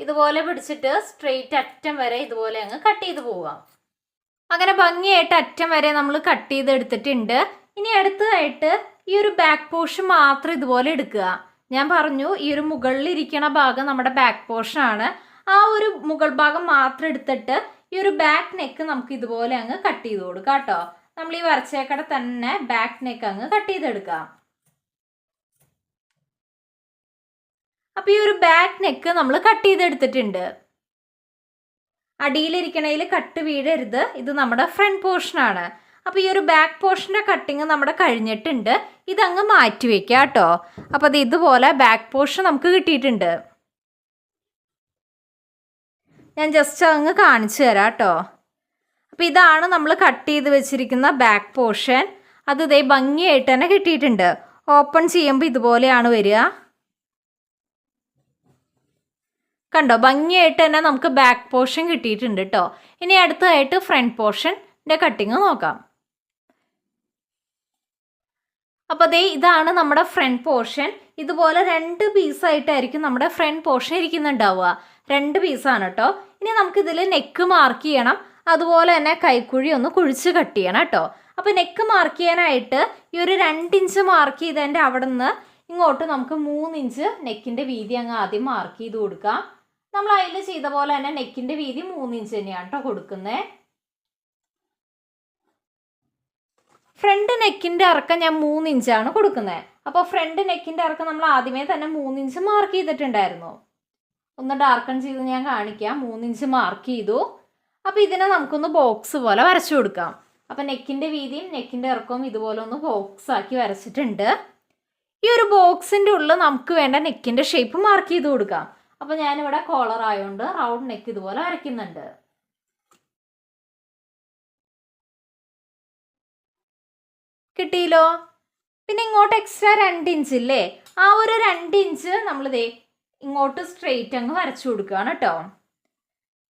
ഇതുപോലെ പിടിച്ചിട്ട് സ്ട്രെയിറ്റ് അറ്റം വരെ ഇതുപോലെ അങ്ങ് കട്ട് ചെയ്ത് പോവാം. അങ്ങനെ ഭംഗിയായിട്ട് അറ്റം വരെ നമ്മൾ കട്ട് ചെയ്ത് എടുത്തിട്ടുണ്ട്. ഇനി അടുത്തതായിട്ട് ഈ ഒരു ബാക്ക് പോർഷൻ മാത്രം ഇതുപോലെ എടുക്കുക. ഞാൻ പറഞ്ഞു ഈ ഒരു മുകളിലിരിക്കണ ഭാഗം നമ്മുടെ ബാക്ക് പോർഷൻ ആണ്. ആ ഒരു മുകൾ ഭാഗം മാത്രം എടുത്തിട്ട് ഈ ഒരു ബാക്ക് നെക്ക് നമുക്ക് ഇതുപോലെ അങ്ങ് കട്ട് ചെയ്ത് കൊടുക്കാം കേട്ടോ. നമ്മൾ ഈ വരച്ചേക്കട തന്നെ ബാക്ക് നെക്ക് അങ്ങ് കട്ട് ചെയ്തെടുക്കാം. അപ്പോൾ ഈ ഒരു ബാക്ക് നെക്ക് നമ്മൾ കട്ട് ചെയ്തെടുത്തിട്ടുണ്ട്. അടിയിലിരിക്കണതിൽ കട്ട് വീഴരുത്. ഇത് നമ്മുടെ ഫ്രണ്ട് പോർഷനാണ്. അപ്പോൾ ഈ ഒരു ബാക്ക് പോർഷൻ്റെ കട്ടിങ് നമ്മുടെ കഴിഞ്ഞിട്ടുണ്ട്. ഇതങ്ങ് മാറ്റി വയ്ക്കാം കേട്ടോ. അപ്പോൾ അത് ഇതുപോലെ ബാക്ക് പോർഷൻ നമുക്ക് കിട്ടിയിട്ടുണ്ട്. ഞാൻ ജസ്റ്റ് അങ്ങ് കാണിച്ചു തരാം കേട്ടോ. അപ്പോൾ ഇതാണ് നമ്മൾ കട്ട് ചെയ്ത് വെച്ചിരിക്കുന്ന ബാക്ക് പോർഷൻ. അത് ഇതേ ഭംഗിയായിട്ട് തന്നെ കിട്ടിയിട്ടുണ്ട്. ഓപ്പൺ ചെയ്യുമ്പോൾ ഇതുപോലെയാണ് വരിക. കണ്ടോ, ഭംഗിയായിട്ട് തന്നെ നമുക്ക് ബാക്ക് പോർഷൻ കിട്ടിയിട്ടുണ്ട് കേട്ടോ. ഇനി അടുത്തതായിട്ട് ഫ്രണ്ട് പോർഷൻ്റെ കട്ടിങ് നോക്കാം. അപ്പോൾ ദേ ഇതാണ് നമ്മുടെ ഫ്രണ്ട് പോർഷൻ. ഇതുപോലെ 2 പീസായിട്ടായിരിക്കും നമ്മുടെ ഫ്രണ്ട് പോർഷൻ ഇരിക്കുന്നുണ്ടാവുക. 2 പീസാണ് കേട്ടോ. ഇനി നമുക്കിതിൽ നെക്ക് മാർക്ക് ചെയ്യണം. അതുപോലെ തന്നെ കൈക്കുഴി ഒന്ന് കുഴിച്ച് കട്ട് ചെയ്യണം കേട്ടോ. അപ്പോൾ നെക്ക് മാർക്ക് ചെയ്യാനായിട്ട് ഈ ഒരു 2 ഇഞ്ച് മാർക്ക് ചെയ്തതിൻ്റെ അവിടെ നിന്ന് ഇങ്ങോട്ട് നമുക്ക് 3 ഇഞ്ച് നെക്കിൻ്റെ വീതി അങ്ങ് ആദ്യം മാർക്ക് ചെയ്ത് കൊടുക്കാം. നമ്മൾ അതിൽ ചെയ്ത പോലെ തന്നെ നെക്കിൻ്റെ വീതി 3 ഇഞ്ച് തന്നെയാണ് കേട്ടോ കൊടുക്കുന്നത്. ഫ്രണ്ട് നെക്കിൻ്റെ ഇറക്കം ഞാൻ 3 ഇഞ്ചാണ് കൊടുക്കുന്നത്. അപ്പോൾ ഫ്രണ്ട് നെക്കിൻ്റെ ഇറക്കം നമ്മൾ ആദ്യമേ തന്നെ 3 ഇഞ്ച് മാർക്ക് ചെയ്തിട്ടുണ്ടായിരുന്നു. ഒന്ന് ഡാർക്കൺ ചെയ്ത് ഞാൻ കാണിക്കാം. 3 ഇഞ്ച് മാർക്ക് ചെയ്തു. അപ്പോൾ ഇതിനെ നമുക്കൊന്ന് ബോക്സ് പോലെ വരച്ചു കൊടുക്കാം. അപ്പോൾ നെക്കിൻ്റെ വീതിയും നെക്കിൻ്റെ ഇറക്കവും ഇതുപോലെ ഒന്ന് ബോക്സ് ആക്കി വരച്ചിട്ടുണ്ട്. ഈ ഒരു ബോക്സിൻ്റെ ഉള്ളിൽ നമുക്ക് വേണ്ട നെക്കിൻ്റെ ഷേപ്പ് മാർക്ക് ചെയ്ത് കൊടുക്കാം. അപ്പോൾ ഞാനിവിടെ കോളർ ആയതുകൊണ്ട് റൗണ്ട് നെക്ക് ഇതുപോലെ വരയ്ക്കുന്നുണ്ട്. കിട്ടിയല്ലോ. പിന്നെ ഇങ്ങോട്ട് എക്സ്ട്രാ 2 ഇഞ്ച് ഇല്ലേ, ആ ഒരു 2 ഇഞ്ച് നമ്മളിതേ ഇങ്ങോട്ട് സ്ട്രെയിറ്റ് അങ്ങ് വരച്ചു കൊടുക്കുകയാണ് കേട്ടോ.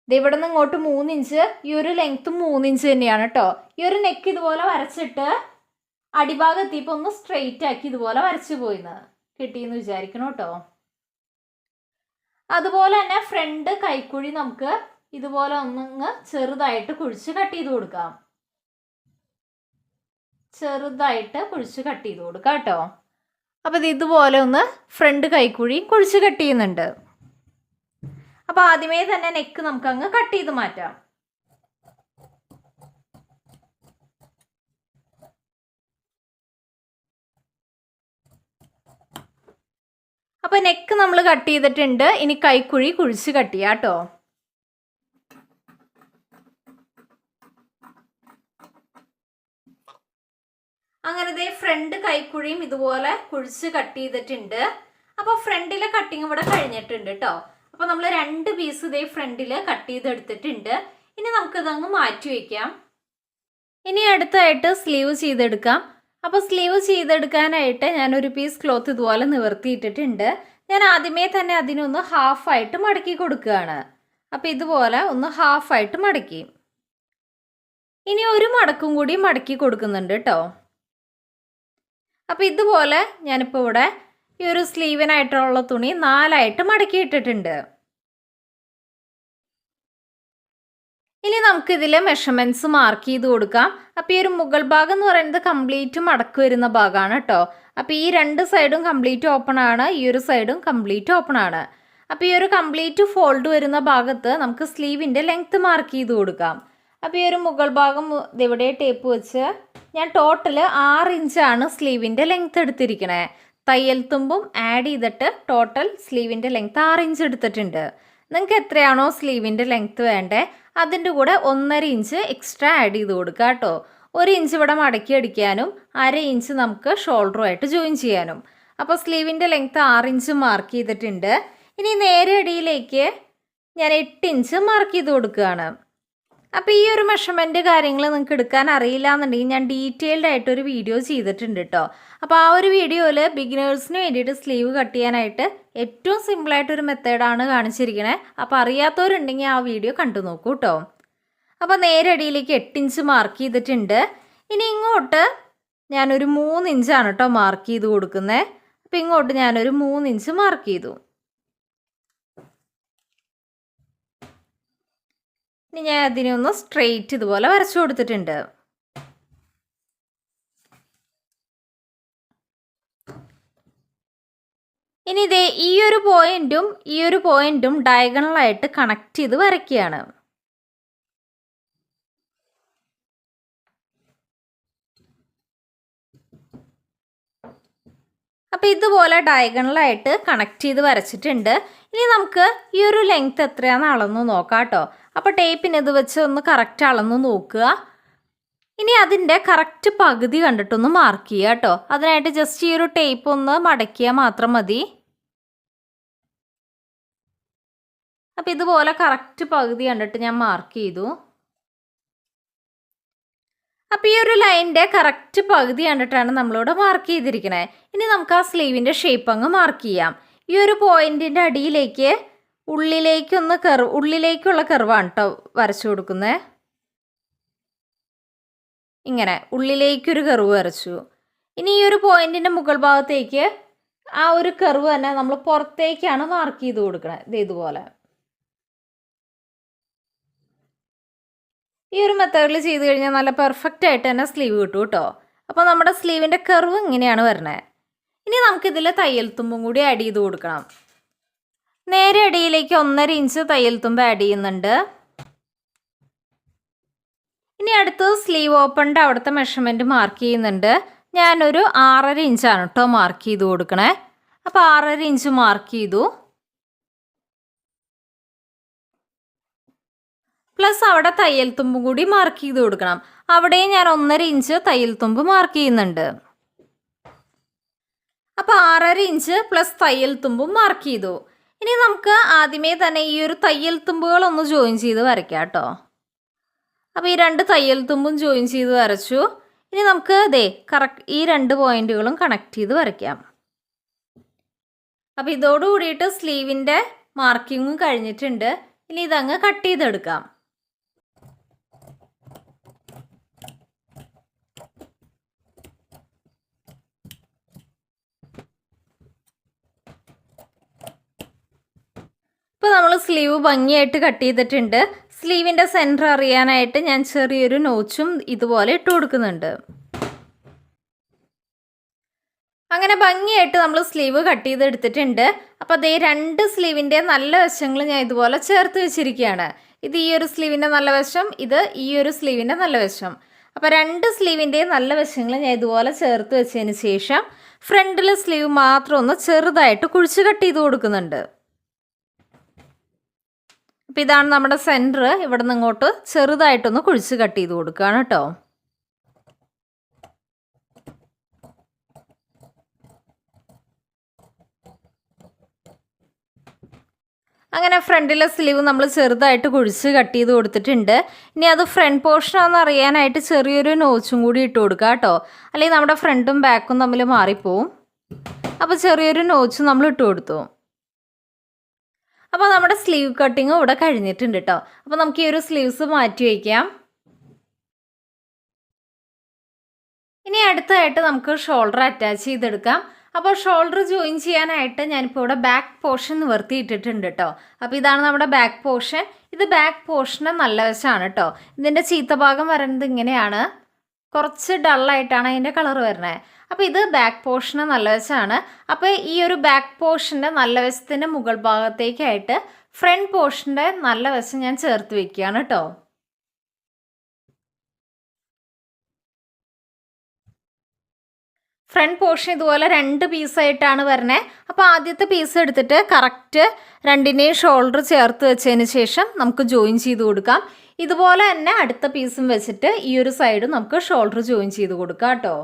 ഇവിടെ നിന്ന് ഇങ്ങോട്ട് 3 ഇഞ്ച്, ഈ ഒരു ലെങ്ത്തും 3 ഇഞ്ച് തന്നെയാണ് കേട്ടോ. ഈ ഒരു നെക്ക് ഇതുപോലെ വരച്ചിട്ട് അടിഭാഗം എത്തിയപ്പോൾ ഒന്ന് സ്ട്രെയിറ്റ് ആക്കി ഇതുപോലെ വരച്ചു പോയിന്ന് കിട്ടിയെന്ന് വിചാരിക്കണം കേട്ടോ. അതുപോലെ തന്നെ ഫ്രണ്ട് കൈക്കുഴി നമുക്ക് ഇതുപോലെ ഒന്നങ്ങ് ചെറുതായിട്ട് കുഴിച്ച് കട്ട് ചെയ്ത് കൊടുക്കാം. ചെറുതായിട്ട് കുഴിച്ച് കട്ട് ചെയ്ത് കൊടുക്കാം കേട്ടോ. അപ്പോൾ ഇത് ഇതുപോലെ ഒന്ന് ഫ്രണ്ട് കൈക്കുഴി കുഴിച്ച് കട്ട് ചെയ്യുന്നുണ്ട്. അപ്പോൾ ആദ്യമേ തന്നെ നെക്ക് നമുക്കങ്ങ് കട്ട് ചെയ്ത് മാറ്റാം. അപ്പോൾ നെക്ക് നമ്മൾ കട്ട് ചെയ്തിട്ടുണ്ട്. ഇനി കൈക്കുഴി കുഴിച്ച് കട്ട് ചെയ്യാം കേട്ടോ. അങ്ങനെ ഫ്രണ്ട് കൈക്കുഴിയും ഇതുപോലെ കുഴിച്ച് കട്ട് ചെയ്തിട്ടുണ്ട്. അപ്പോൾ ഫ്രണ്ടിലെ കട്ടിങ് ഇവിടെ കഴിഞ്ഞിട്ടുണ്ട് കേട്ടോ. അപ്പോൾ നമ്മൾ 2 പീസ് ഫ്രണ്ടിൽ കട്ട് ചെയ്തെടുത്തിട്ടുണ്ട്. ഇനി നമുക്കിതങ്ങ് മാറ്റി വയ്ക്കാം. ഇനി അടുത്തായിട്ട് സ്ലീവ് ചെയ്തെടുക്കാം. അപ്പോൾ സ്ലീവ് ചെയ്തെടുക്കാനായിട്ട് ഞാനൊരു പീസ് ക്ലോത്ത് ഇതുപോലെ നിവർത്തിയിട്ടിട്ടുണ്ട്. ഞാൻ ആദ്യമേ തന്നെ അതിനൊന്ന് ഹാഫായിട്ട് മടക്കി കൊടുക്കുകയാണ്. അപ്പോൾ ഇതുപോലെ ഒന്ന് ഹാഫായിട്ട് മടക്കി. ഇനി ഒരു മടക്കും കൂടി മടക്കി കൊടുക്കുന്നുണ്ട് കേട്ടോ. അപ്പോൾ ഇതുപോലെ ഞാനിപ്പോൾ ഇവിടെ ഈ ഒരു സ്ലീവിനായിട്ടുള്ള തുണി 4ആയിട്ട് മടക്കിയിട്ടിട്ടുണ്ട്. ഇനി നമുക്കിതിൽ മെഷർമെൻറ്റ്സ് മാർക്ക് ചെയ്ത് കൊടുക്കാം. അപ്പോൾ ഈ ഒരു മുകൾ ഭാഗം എന്ന് പറയുന്നത് കംപ്ലീറ്റ് മടക്ക് വരുന്ന ഭാഗമാണ് കേട്ടോ. അപ്പോൾ ഈ 2 സൈഡും കംപ്ലീറ്റ് ഓപ്പൺ ആണ്, ഈ ഒരു സൈഡും കംപ്ലീറ്റ് ഓപ്പൺ ആണ്. അപ്പോൾ ഈ ഒരു കംപ്ലീറ്റ് ഫോൾഡ് വരുന്ന ഭാഗത്ത് നമുക്ക് സ്ലീവിൻ്റെ ലെങ്ത്ത് മാർക്ക് ചെയ്ത് കൊടുക്കാം. അപ്പോൾ ഈ ഒരു മുകൾ ഭാഗം ഇവിടെ ടേപ്പ് വെച്ച് ഞാൻ ടോട്ടൽ 6 ഇഞ്ചാണ് സ്ലീവിൻ്റെ ലെങ്ത്ത് എടുത്തിരിക്കണേ. തയ്യൽ തുമ്പും ആഡ് ചെയ്തിട്ട് ടോട്ടൽ സ്ലീവിൻ്റെ ലെങ്ത്ത് 6 ഇഞ്ച് എടുത്തിട്ടുണ്ട്. നിങ്ങൾക്ക് എത്രയാണോ സ്ലീവിൻ്റെ ലെങ്ത്ത് വേണ്ടേ അതിൻ്റെ കൂടെ 1.5 ഇഞ്ച് എക്സ്ട്രാ ആഡ് ചെയ്ത് കൊടുക്കുക കേട്ടോ. 1 ഇഞ്ച് ഇവിടെ മടക്കി അടിക്കാനും 1/2 ഇഞ്ച് നമുക്ക് ഷോൾഡറുമായിട്ട് ജോയിൻ ചെയ്യാനും. അപ്പോൾ സ്ലീവിൻ്റെ ലെങ്ത്ത് 6 ഇഞ്ച് മാർക്ക് ചെയ്തിട്ടുണ്ട്. ഇനി നേരെ അടിയിലേക്ക് ഞാൻ 8 ഇഞ്ച് മാർക്ക് ചെയ്ത് കൊടുക്കുകയാണ്. അപ്പോൾ ഈ ഒരു മെഷർമെൻറ്റ് കാര്യങ്ങൾ നിങ്ങൾക്ക് എടുക്കാൻ അറിയില്ല എന്നുണ്ടെങ്കിൽ ഞാൻ ഡീറ്റെയിൽഡ് ആയിട്ടൊരു വീഡിയോ ചെയ്തിട്ടുണ്ട് കേട്ടോ. അപ്പോൾ ആ ഒരു വീഡിയോയിൽ ബിഗിനേഴ്സിന് വേണ്ടിയിട്ട് സ്ലീവ് കട്ട് ചെയ്യാനായിട്ട് ഏറ്റവും സിമ്പിളായിട്ടൊരു മെത്തേഡാണ് കാണിച്ചിരിക്കണേ. അപ്പോൾ അറിയാത്തവരുണ്ടെങ്കിൽ ആ വീഡിയോ കണ്ടു നോക്കൂ കേട്ടോ. അപ്പോൾ നേരെ അടിയിലേക്ക് 8 ഇഞ്ച് മാർക്ക് ചെയ്തിട്ടുണ്ട്. ഇനി ഇങ്ങോട്ട് ഞാനൊരു 3 ഇഞ്ചാണ് കേട്ടോ മാർക്ക് ചെയ്ത് കൊടുക്കുന്നത്. അപ്പോൾ ഇങ്ങോട്ട് ഞാനൊരു 3 ഇഞ്ച് മാർക്ക് ചെയ്തു. ഇനി ഞാൻ അതിനെ ഒന്ന് സ്ട്രെയിറ്റ് ഇതുപോലെ വരച്ചു കൊടുത്തിട്ടുണ്ട്. ഇനി ഇതേ ഈ ഒരു പോയിന്റും ഡയഗണലായിട്ട് കണക്ട് ചെയ്ത് വരയ്ക്കുകയാണ്. അപ്പോൾ ഇതുപോലെ ഡയഗണലായിട്ട് കണക്ട് ചെയ്ത് വരച്ചിട്ടുണ്ട്. ഇനി നമുക്ക് ഈ ഒരു ലെങ്ത്ത് എത്രയാണെന്ന് അളന്ന് നോക്കാം കേട്ടോ. അപ്പോൾ ടേപ്പിന് ഇത് വെച്ച് ഒന്ന് കറക്റ്റ് അളന്ന് നോക്കുക. ഇനി അതിൻ്റെ കറക്റ്റ് പകുതി കണ്ടിട്ടൊന്ന് മാർക്ക് ചെയ്യുക കേട്ടോ. അതിനായിട്ട് ജസ്റ്റ് ഈ ഒരു ടേപ്പ് ഒന്ന് മടക്കിയാൽ മാത്രം മതി. അപ്പോൾ ഇതുപോലെ കറക്റ്റ് പകുതി കണ്ടിട്ട് ഞാൻ മാർക്ക് ചെയ്തു. അപ്പോൾ ഈ ഒരു ലൈനിൻ്റെ കറക്റ്റ് പകുതി കണ്ടിട്ടാണ് നമ്മളിവിടെ മാർക്ക് ചെയ്തിരിക്കണേ. ഇനി നമുക്ക് ആ സ്ലീവിൻ്റെ ഷേപ്പ് അങ്ങ് മാർക്ക് ചെയ്യാം. ഈ ഒരു പോയിൻറ്റിൻ്റെ അടിയിലേക്ക് ഉള്ളിലേക്കുള്ള കർവാണ് കേട്ടോ വരച്ചു കൊടുക്കുന്നത്. ഇങ്ങനെ ഉള്ളിലേക്കൊരു കർവ് വരച്ചു. ഇനി ഈ ഒരു പോയിൻറ്റിൻ്റെ മുകൾ ഭാഗത്തേക്ക് ആ ഒരു കർവ് തന്നെ നമ്മൾ പുറത്തേക്കാണ് മാർക്ക് ചെയ്ത് കൊടുക്കുന്നത്. ഇതുപോലെ ഈ ഒരു മെത്തേഡിൽ ചെയ്ത് കഴിഞ്ഞാൽ നല്ല പെർഫെക്റ്റ് ആയിട്ട് തന്നെ സ്ലീവ് കിട്ടും കേട്ടോ. അപ്പോൾ നമ്മുടെ സ്ലീവിൻ്റെ കർവ് ഇങ്ങനെയാണ് വരുന്നത്. ഇനി നമുക്കിതിൽ തയ്യൽ തുമ്പും കൂടി ആഡ് ചെയ്ത് കൊടുക്കണം. നേരെ അടിയിലേക്ക് 1.5 ഇഞ്ച് തയ്യൽ തുമ്പ് ആഡ് ചെയ്യുന്നുണ്ട്. ഇനി അടുത്തത് സ്ലീവ് ഓപ്പണിൻ്റെ അവിടുത്തെ മെഷർമെൻറ്റ് മാർക്ക് ചെയ്യുന്നുണ്ട്. ഞാനൊരു 6.5 ഇഞ്ചാണ് കേട്ടോ മാർക്ക് ചെയ്ത് കൊടുക്കണേ. അപ്പോൾ 6.5 ഇഞ്ച് മാർക്ക് ചെയ്തു. പ്ലസ് അവിടെ തയ്യൽ തുമ്പും കൂടി മാർക്ക് ചെയ്ത് കൊടുക്കണം. അവിടെയും ഞാൻ 1.5 ഇഞ്ച് തയ്യൽ തുമ്പ് മാർക്ക് ചെയ്യുന്നുണ്ട്. അപ്പോൾ 6.5 ഇഞ്ച് പ്ലസ് തയ്യൽ തുമ്പും മാർക്ക് ചെയ്തു. ഇനി നമുക്ക് ആദ്യമേ തന്നെ ഈ ഒരു തയ്യൽ തുമ്പുകളൊന്ന് ജോയിൻ ചെയ്ത് വരയ്ക്കാം കേട്ടോ. അപ്പോൾ ഈ 2 തയ്യൽ തുമ്പും ജോയിൻ ചെയ്ത് വരച്ചു. ഇനി നമുക്ക് കറക്റ്റ് ഈ 2 പോയിന്റുകളും കണക്ട് ചെയ്ത് വരയ്ക്കാം. അപ്പോൾ ഇതോട് കൂടിയിട്ട് സ്ലീവിൻ്റെ മാർക്കിങ്ങും കഴിഞ്ഞിട്ടുണ്ട്. ഇനി ഇതങ്ങ് കട്ട് ചെയ്തെടുക്കാം. ഇപ്പോൾ നമ്മൾ സ്ലീവ് ഭംഗിയായിട്ട് കട്ട് ചെയ്തിട്ടുണ്ട്. സ്ലീവിൻ്റെ സെൻറ്റർ അറിയാനായിട്ട് ഞാൻ ചെറിയൊരു നോച്ചും ഇതുപോലെ ഇട്ട് കൊടുക്കുന്നുണ്ട്. അങ്ങനെ ഭംഗിയായിട്ട് നമ്മൾ സ്ലീവ് കട്ട് ചെയ്തെടുത്തിട്ടുണ്ട്. അപ്പോൾ 2 സ്ലീവിൻ്റെ നല്ല വശങ്ങൾ ഞാൻ ഇതുപോലെ ചേർത്ത് വെച്ചിരിക്കുകയാണ്. ഇത് ഈ ഒരു സ്ലീവിൻ്റെ നല്ല വശം, ഇത് ഈ ഒരു സ്ലീവിൻ്റെ നല്ല വശം. അപ്പോൾ 2 സ്ലീവിൻ്റെ നല്ല വശങ്ങൾ ഞാൻ ഇതുപോലെ ചേർത്ത് വെച്ചതിന് ശേഷം ഫ്രണ്ടിലെ സ്ലീവ് മാത്രം ഒന്ന് ചെറുതായിട്ട് കുഴിച്ച് കട്ട് ചെയ്ത് കൊടുക്കുന്നുണ്ട്. അപ്പോൾ ഇതാണ് നമ്മുടെ സെൻറ്റർ. ഇവിടെ നിന്ന് ഇങ്ങോട്ട് ചെറുതായിട്ടൊന്ന് കുഴിച്ച് കട്ട് ചെയ്ത് കൊടുക്കുകയാണ് കേട്ടോ. അങ്ങനെ ഫ്രണ്ടിലെ സ്ലീവ് നമ്മൾ ചെറുതായിട്ട് കുഴിച്ച് കട്ട് ചെയ്ത് കൊടുത്തിട്ടുണ്ട്. ഇനി അത് ഫ്രണ്ട് പോർഷനാണെന്ന് അറിയാനായിട്ട് ചെറിയൊരു നോച്ചും കൂടി ഇട്ട് കൊടുക്കുക കേട്ടോ. അല്ലെങ്കിൽ നമ്മുടെ ഫ്രണ്ടും ബാക്കും തമ്മിൽ മാറിപ്പോവും. അപ്പോൾ ചെറിയൊരു നോച്ച് നമ്മൾ ഇട്ട് കൊടുത്തു. അപ്പോൾ നമ്മുടെ സ്ലീവ് കട്ടിങ് ഇവിടെ കഴിഞ്ഞിട്ടുണ്ട് കേട്ടോ. അപ്പോൾ നമുക്ക് ഈ ഒരു സ്ലീവ്സ് മാറ്റി വയ്ക്കാം. ഇനി അടുത്തതായിട്ട് നമുക്ക് ഷോൾഡർ അറ്റാച്ച് ചെയ്തെടുക്കാം. അപ്പോൾ ഷോൾഡർ ജോയിൻ ചെയ്യാനായിട്ട് ഞാനിപ്പോൾ ഇവിടെ ബാക്ക് പോർഷൻ നിവർത്തിയിട്ടിട്ടുണ്ട് കേട്ടോ. അപ്പോൾ ഇതാണ് നമ്മുടെ ബാക്ക് പോർഷൻ. ഇത് ബാക്ക് പോർഷൻ്റെ നല്ല വശമാണ് കേട്ടോ. ഇതിൻ്റെ ചീത്ത ഭാഗം വരുന്നത് ഇങ്ങനെയാണ്. കുറച്ച് ഡള്ളായിട്ടാണ് അതിൻ്റെ കളർ വരുന്നത്. അപ്പോൾ ഇത് ബാക്ക് പോർഷന് നല്ല വശമാണ്. അപ്പോൾ ഈ ഒരു ബാക്ക് പോർഷൻ്റെ നല്ല വശത്തിൻ്റെ മുകൾ ഭാഗത്തേക്കായിട്ട് ഫ്രണ്ട് പോർഷൻ്റെ നല്ല വശം ഞാൻ ചേർത്ത് വെക്കുകയാണ് കേട്ടോ. ഫ്രണ്ട് പോർഷൻ ഇതുപോലെ 2 പീസായിട്ടാണ് വരുന്നത്. അപ്പോൾ ആദ്യത്തെ പീസ് എടുത്തിട്ട് കറക്റ്റ് 2നെയും ഷോൾഡർ ചേർത്ത് വെച്ചതിന് ശേഷം നമുക്ക് ജോയിൻ ചെയ്ത് കൊടുക്കാം. ഇതുപോലെ തന്നെ അടുത്ത പീസും വെച്ചിട്ട് ഈ ഒരു സൈഡ് നമുക്ക് ഷോൾഡർ ജോയിൻ ചെയ്ത് കൊടുക്കാം കേട്ടോ.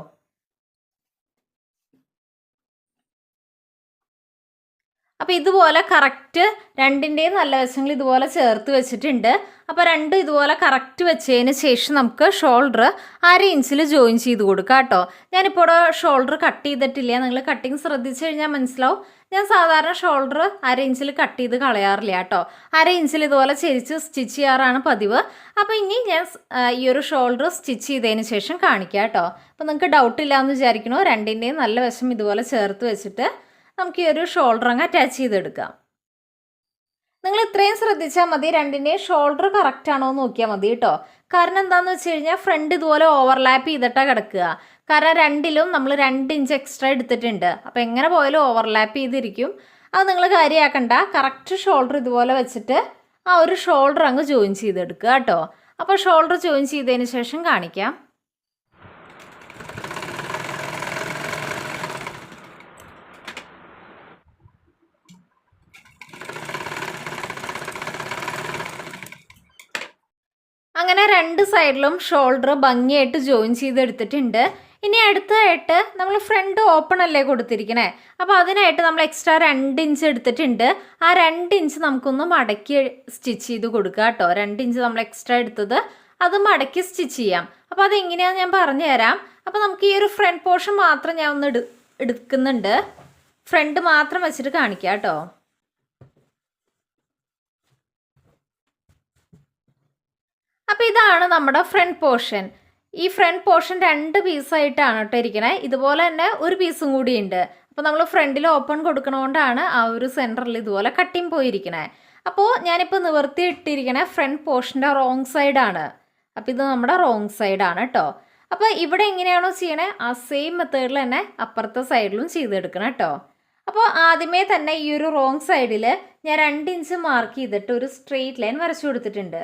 അപ്പോൾ ഇതുപോലെ കറക്റ്റ് 2ൻ്റെയും നല്ല വശങ്ങൾ ഇതുപോലെ ചേർത്ത് വെച്ചിട്ടുണ്ട്. അപ്പോൾ 2 ഇതുപോലെ കറക്റ്റ് വെച്ചതിന് ശേഷം നമുക്ക് ഷോൾഡർ 1/2 ഇഞ്ചിൽ ജോയിൻ ചെയ്ത് കൊടുക്കാം കേട്ടോ. ഞാനിപ്പോൾ ഇവിടെ ഷോൾഡർ കട്ട് ചെയ്തിട്ടില്ല. നിങ്ങൾ കട്ടിങ് ശ്രദ്ധിച്ചു കഴിഞ്ഞാൽ മനസ്സിലാവും. ഞാൻ സാധാരണ ഷോൾഡർ 1/2 ഇഞ്ചിൽ കട്ട് ചെയ്ത് കളയാറില്ല കേട്ടോ. 1/2 ഇഞ്ചിൽ ഇതുപോലെ ചെരിച്ച് സ്റ്റിച്ച് ചെയ്യാറാണ് പതിവ്. അപ്പോൾ ഇനി ഞാൻ ഈ ഒരു ഷോൾഡർ സ്റ്റിച്ച് ചെയ്തതിന് ശേഷം കാണിക്കാം കേട്ടോ. അപ്പോൾ നിങ്ങൾക്ക് ഡൗട്ടില്ല എന്ന് വിചാരിക്കണോ. 2ൻ്റെയും നല്ല വശം ഇതുപോലെ ചേർത്ത് വെച്ചിട്ട് നമുക്ക് ഈ ഒരു ഷോൾഡർ അങ്ങ് അറ്റാച്ച് ചെയ്തെടുക്കാം. നിങ്ങൾ ഇത്രയും ശ്രദ്ധിച്ചാൽ മതി. 2ൻ്റെയും ഷോൾഡർ കറക്റ്റ് ആണോ എന്ന് നോക്കിയാൽ മതി കേട്ടോ. കാരണം എന്താണെന്ന് വെച്ച് കഴിഞ്ഞാൽ ഫ്രണ്ട് ഇതുപോലെ ഓവർലാപ്പ് ചെയ്തിട്ടാണ് കിടക്കുക. കാരണം 2ലും നമ്മൾ 2 ഇഞ്ച് എക്സ്ട്രാ എടുത്തിട്ടുണ്ട്. അപ്പോൾ എങ്ങനെ പോയാലും ഓവർലാപ്പ് ചെയ്തിരിക്കും. അത് നിങ്ങൾ കാര്യമാക്കണ്ട. കറക്റ്റ് ഷോൾഡർ ഇതുപോലെ വെച്ചിട്ട് ആ ഒരു ഷോൾഡർ അങ്ങ് ജോയിൻ ചെയ്തെടുക്കുക കേട്ടോ. അപ്പോൾ ഷോൾഡർ ജോയിൻ ചെയ്തതിന് ശേഷം കാണിക്കാം. അങ്ങനെ 2 സൈഡിലും ഷോൾഡർ ഭംഗിയായിട്ട് ജോയിൻ ചെയ്തെടുത്തിട്ടുണ്ട്. ഇനി അടുത്തതായിട്ട് നമ്മൾ ഫ്രണ്ട് ഓപ്പൺ അല്ലേ കൊടുത്തിരിക്കണേ. അപ്പോൾ അതിനായിട്ട് നമ്മൾ എക്സ്ട്രാ 2 ഇഞ്ച് എടുത്തിട്ടുണ്ട്. ആ 2 ഇഞ്ച് നമുക്കൊന്ന് മടക്കി സ്റ്റിച്ച് ചെയ്ത് കൊടുക്കുക കേട്ടോ. 2 ഇഞ്ച് നമ്മൾ എക്സ്ട്രാ എടുത്തത് അത് മടക്കി സ്റ്റിച്ച് ചെയ്യാം. അപ്പോൾ അതെങ്ങനെയാണെന്ന് ഞാൻ പറഞ്ഞു തരാം. അപ്പോൾ നമുക്ക് ഈ ഒരു ഫ്രണ്ട് പോർഷൻ മാത്രം ഞാൻ ഒന്ന് എടുക്കുന്നുണ്ട്. ഫ്രണ്ട് മാത്രം വെച്ചിട്ട് കാണിക്കാം കേട്ടോ. അപ്പോൾ ഇതാണ് നമ്മുടെ ഫ്രണ്ട് പോർഷൻ. ഈ ഫ്രണ്ട് പോർഷൻ 2 പീസായിട്ടാണ് കേട്ടോ ഇരിക്കണേ. ഇതുപോലെ തന്നെ ഒരു പീസും കൂടി ഉണ്ട്. അപ്പോൾ നമ്മൾ ഫ്രണ്ടിൽ ഓപ്പൺ കൊടുക്കണോണ്ടാണ് ആ ഒരു സെൻറ്ററിൽ ഇതുപോലെ കട്ടിങ് പോയിരിക്കണേ. അപ്പോൾ ഞാനിപ്പോൾ നിവർത്തി ഇട്ടിരിക്കണേ ഫ്രണ്ട് പോർഷൻ്റെ റോങ് സൈഡാണ്. അപ്പോൾ ഇത് നമ്മുടെ റോങ് സൈഡാണ് കേട്ടോ. അപ്പോൾ ഇവിടെ എങ്ങനെയാണോ ചെയ്യണേ ആ സെയിം മെത്തേഡിൽ തന്നെ അപ്പുറത്തെ സൈഡിലും ചെയ്തെടുക്കണം കേട്ടോ. അപ്പോൾ ആദ്യമേ തന്നെ ഈ ഒരു റോങ് സൈഡിൽ ഞാൻ 2 ഇഞ്ച് മാർക്ക് ചെയ്തിട്ട് ഒരു സ്ട്രെയിറ്റ് ലൈൻ വരച്ചു കൊടുത്തിട്ടുണ്ട്.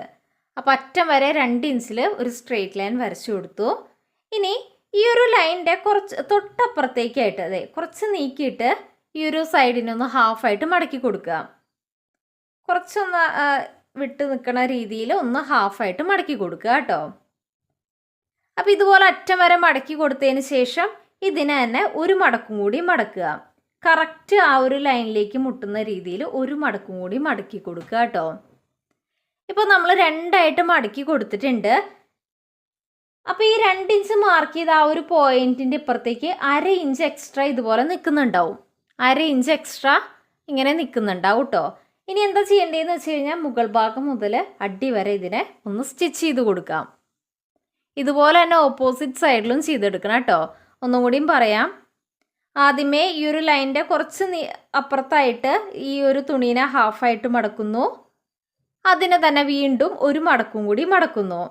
അപ്പോൾ അറ്റം വരെ 2 ഇഞ്ചിൽ ഒരു സ്ട്രെയിറ്റ് ലൈൻ വരച്ചു കൊടുത്തു. ഇനി ഈ ഒരു ലൈനിൻ്റെ കുറച്ച് തൊട്ടപ്പുറത്തേക്കായിട്ട് കുറച്ച് നീക്കിയിട്ട് ഈ ഒരു സൈഡിനൊന്ന് ഹാഫായിട്ട് മടക്കി കൊടുക്കുക. കുറച്ചൊന്ന് വിട്ട് നിൽക്കുന്ന രീതിയിൽ ഒന്ന് ഹാഫായിട്ട് മടക്കി കൊടുക്കുക കേട്ടോ. അപ്പോൾ ഇതുപോലെ അറ്റം വരെ മടക്കി കൊടുത്തതിന് ശേഷം ഇതിനെ തന്നെ ഒരു മടക്കും കൂടി മടക്കുക. കറക്റ്റ് ആ ഒരു ലൈനിലേക്ക് മുട്ടുന്ന രീതിയിൽ ഒരു മടക്കും കൂടി മടക്കി കൊടുക്കുക കേട്ടോ. ഇപ്പോൾ നമ്മൾ 2ആയിട്ട് മടക്കി കൊടുത്തിട്ടുണ്ട്. അപ്പോൾ ഈ 2 ഇഞ്ച് മാർക്ക് ചെയ്ത ആ ഒരു പോയിന്റിൻ്റെ ഇപ്പുറത്തേക്ക് 1/2 ഇഞ്ച് എക്സ്ട്രാ ഇതുപോലെ നിൽക്കുന്നുണ്ടാവും. 1/2 ഇഞ്ച് എക്സ്ട്രാ ഇങ്ങനെ നിൽക്കുന്നുണ്ടാവും കേട്ടോ. ഇനി എന്താ ചെയ്യേണ്ടതെന്ന് വെച്ച് കഴിഞ്ഞാൽ മുകൾ ഭാഗം മുതൽ അടി വരെ ഇതിനെ ഒന്ന് സ്റ്റിച്ച് ചെയ്ത് കൊടുക്കാം. ഇതുപോലെ തന്നെ ഓപ്പോസിറ്റ് സൈഡിലും ചെയ്തെടുക്കണം കേട്ടോ. ഒന്നും കൂടിയും പറയാം. ആദ്യമേ ഈ ഒരു ലൈനിൻ്റെ കുറച്ച് അപ്പുറത്തായിട്ട് ഈ ഒരു തുണീനെ ഹാഫായിട്ട് മടക്കുന്നു. അതിനെ തന്നെ വീണ്ടും ഒരു മടക്കും കൂടി മടക്കുന്നു.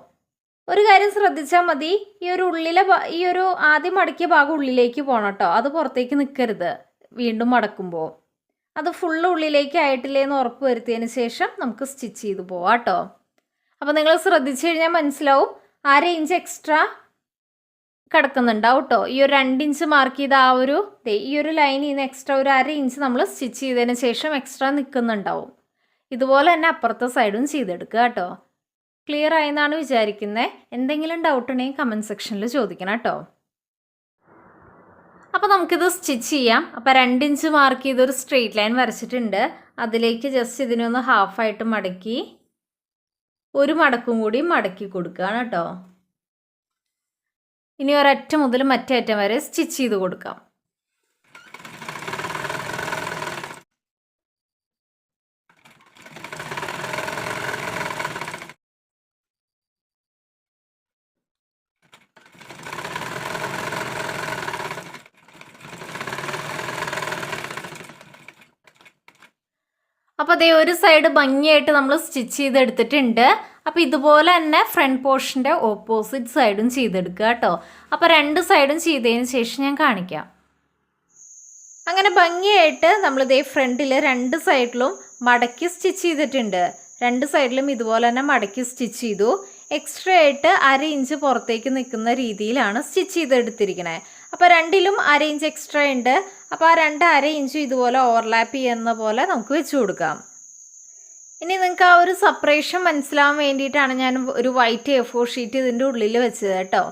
ഒരു കാര്യം ശ്രദ്ധിച്ചാൽ മതി, ഈ ഒരു ആദ്യം മടക്കിയ ഭാഗം ഉള്ളിലേക്ക് പോകണം കേട്ടോ. അത് പുറത്തേക്ക് നിൽക്കരുത്. വീണ്ടും മടക്കുമ്പോൾ അത് ഫുള്ള് ഉള്ളിലേക്ക് ആയിട്ടില്ലേന്ന് ഉറപ്പ് വരുത്തിയതിന് ശേഷം നമുക്ക് സ്റ്റിച്ച് ചെയ്ത് പോവാം കേട്ടോ. അപ്പോൾ നിങ്ങൾ ശ്രദ്ധിച്ചു കഴിഞ്ഞാൽ മനസ്സിലാവും 1/2 ഇഞ്ച് എക്സ്ട്രാ കിടക്കുന്നുണ്ടാവും കേട്ടോ. ഈ ഒരു 2 ഇഞ്ച് മാർക്ക് ചെയ്ത ഈ ഒരു ലൈനിൽ നിന്ന് എക്സ്ട്രാ ഒരു 1/2 ഇഞ്ച് നമ്മൾ സ്റ്റിച്ച് ചെയ്തതിന് ശേഷം എക്സ്ട്രാ നിൽക്കുന്നുണ്ടാവും. ഇതുപോലെ തന്നെ അപ്പുറത്തെ സൈഡും ചെയ്തെടുക്കുക കേട്ടോ. ക്ലിയർ ആയെന്നാണ് വിചാരിക്കുന്നത്. എന്തെങ്കിലും ഡൗട്ട് ഉണ്ടെങ്കിൽ കമൻറ്റ് സെക്ഷനിൽ ചോദിക്കണം കേട്ടോ. അപ്പോൾ നമുക്കിത് സ്റ്റിച്ച് ചെയ്യാം. അപ്പോൾ 2 ഇഞ്ച് മാർക്ക് ചെയ്തൊരു സ്ട്രെയിറ്റ് ലൈൻ വരച്ചിട്ടുണ്ട്. അതിലേക്ക് ജസ്റ്റ് ഇതിനൊന്ന് ഹാഫായിട്ട് മടക്കി ഒരു മടക്കും കൂടി മടക്കി കൊടുക്കുകയാണ് കേട്ടോ. ഇനി ഒരറ്റം മുതൽ മറ്റേ അറ്റം വരെ സ്റ്റിച്ച് ചെയ്ത് കൊടുക്കാം. അപ്പോൾ അതേ ഒരു സൈഡ് ഭംഗിയായിട്ട് നമ്മൾ സ്റ്റിച്ച് ചെയ്തെടുത്തിട്ടുണ്ട്. അപ്പോൾ ഇതുപോലെ തന്നെ ഫ്രണ്ട് പോർഷൻ്റെ ഓപ്പോസിറ്റ് സൈഡും ചെയ്തെടുക്കുക കേട്ടോ. അപ്പോൾ 2 സൈഡും ചെയ്തതിന് ശേഷം ഞാൻ കാണിക്കാം. അങ്ങനെ ഭംഗിയായിട്ട് നമ്മളിതേ ഫ്രണ്ടിൽ 2 സൈഡിലും മടക്കി സ്റ്റിച്ച് ചെയ്തിട്ടുണ്ട്. 2 സൈഡിലും ഇതുപോലെ തന്നെ മടക്കി സ്റ്റിച്ച് ചെയ്തു. എക്സ്ട്രാ ആയിട്ട് 1/2 ഇഞ്ച് പുറത്തേക്ക് നിൽക്കുന്ന രീതിയിലാണ് സ്റ്റിച്ച് ചെയ്തെടുത്തിരിക്കുന്നത്. അപ്പോൾ 2ലും 1/2 ഇഞ്ച് എക്സ്ട്രാ ഉണ്ട്. അപ്പോൾ ആ 1/2 ഇഞ്ചും ഇതുപോലെ ഓവർലാപ്പ് ചെയ്യുന്ന പോലെ നമുക്ക് വെച്ച് കൊടുക്കാം. ഇനി നിങ്ങൾക്ക് ആ ഒരു സെപ്പറേഷൻ മനസ്സിലാവാൻ വേണ്ടിയിട്ടാണ് ഞാൻ ഒരു വൈറ്റ് A4 ഷീറ്റ് ഇതിൻ്റെ ഉള്ളിൽ വെച്ചത് കേട്ടോ.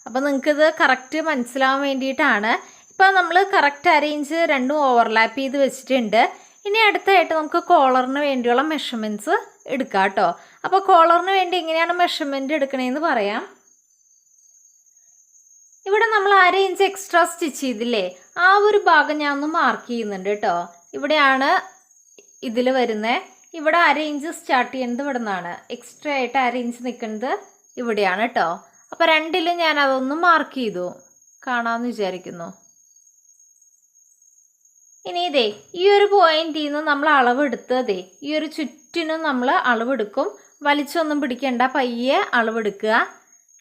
അപ്പോൾ നിങ്ങൾക്കിത് കറക്റ്റ് മനസ്സിലാവാൻ വേണ്ടിയിട്ടാണ്. ഇപ്പോൾ നമ്മൾ കറക്റ്റ് 1/2 ഇഞ്ച് രണ്ടും ഓവർലാപ്പ് ചെയ്ത് വെച്ചിട്ടുണ്ട്. ഇനി അടുത്തായിട്ട് നമുക്ക് കോളറിന് വേണ്ടിയുള്ള മെഷർമെൻറ്റ്സ് എടുക്കാം കേട്ടോ. അപ്പോൾ കോളറിന് വേണ്ടി എങ്ങനെയാണ് മെഷർമെൻറ്റ് എടുക്കണതെന്ന് പറയാം. ഇവിടെ നമ്മൾ 1/2 ഇഞ്ച് എക്സ്ട്രാ സ്റ്റിച്ച് ചെയ്തില്ലേ, ആ ഒരു ഭാഗം ഞാൻ ഒന്ന് മാർക്ക് ചെയ്യുന്നുണ്ട് കേട്ടോ. ഇവിടെയാണ് ഇതിൽ വരുന്നത്. ഇവിടെ 1/2 ഇഞ്ച് സ്റ്റാർട്ട് ചെയ്യുന്നത് ഇവിടെ നിന്നാണ്. എക്സ്ട്രാ ആയിട്ട് 1/2 ഇഞ്ച് നിൽക്കുന്നത് ഇവിടെയാണ് കേട്ടോ. അപ്പോൾ 2ലും ഞാൻ അതൊന്ന് മാർക്ക് ചെയ്തു. കാണാമെന്ന് വിചാരിക്കുന്നു. ഇനി ഇതേ ഈ ഒരു പോയിന്റിൽ നിന്ന് നമ്മൾ അളവെടുത്തതേ ഈ ഒരു ചുറ്റിനും നമ്മൾ അളവെടുക്കും. വലിച്ചൊന്നും പിടിക്കേണ്ട, പയ്യെ അളവെടുക്കുക.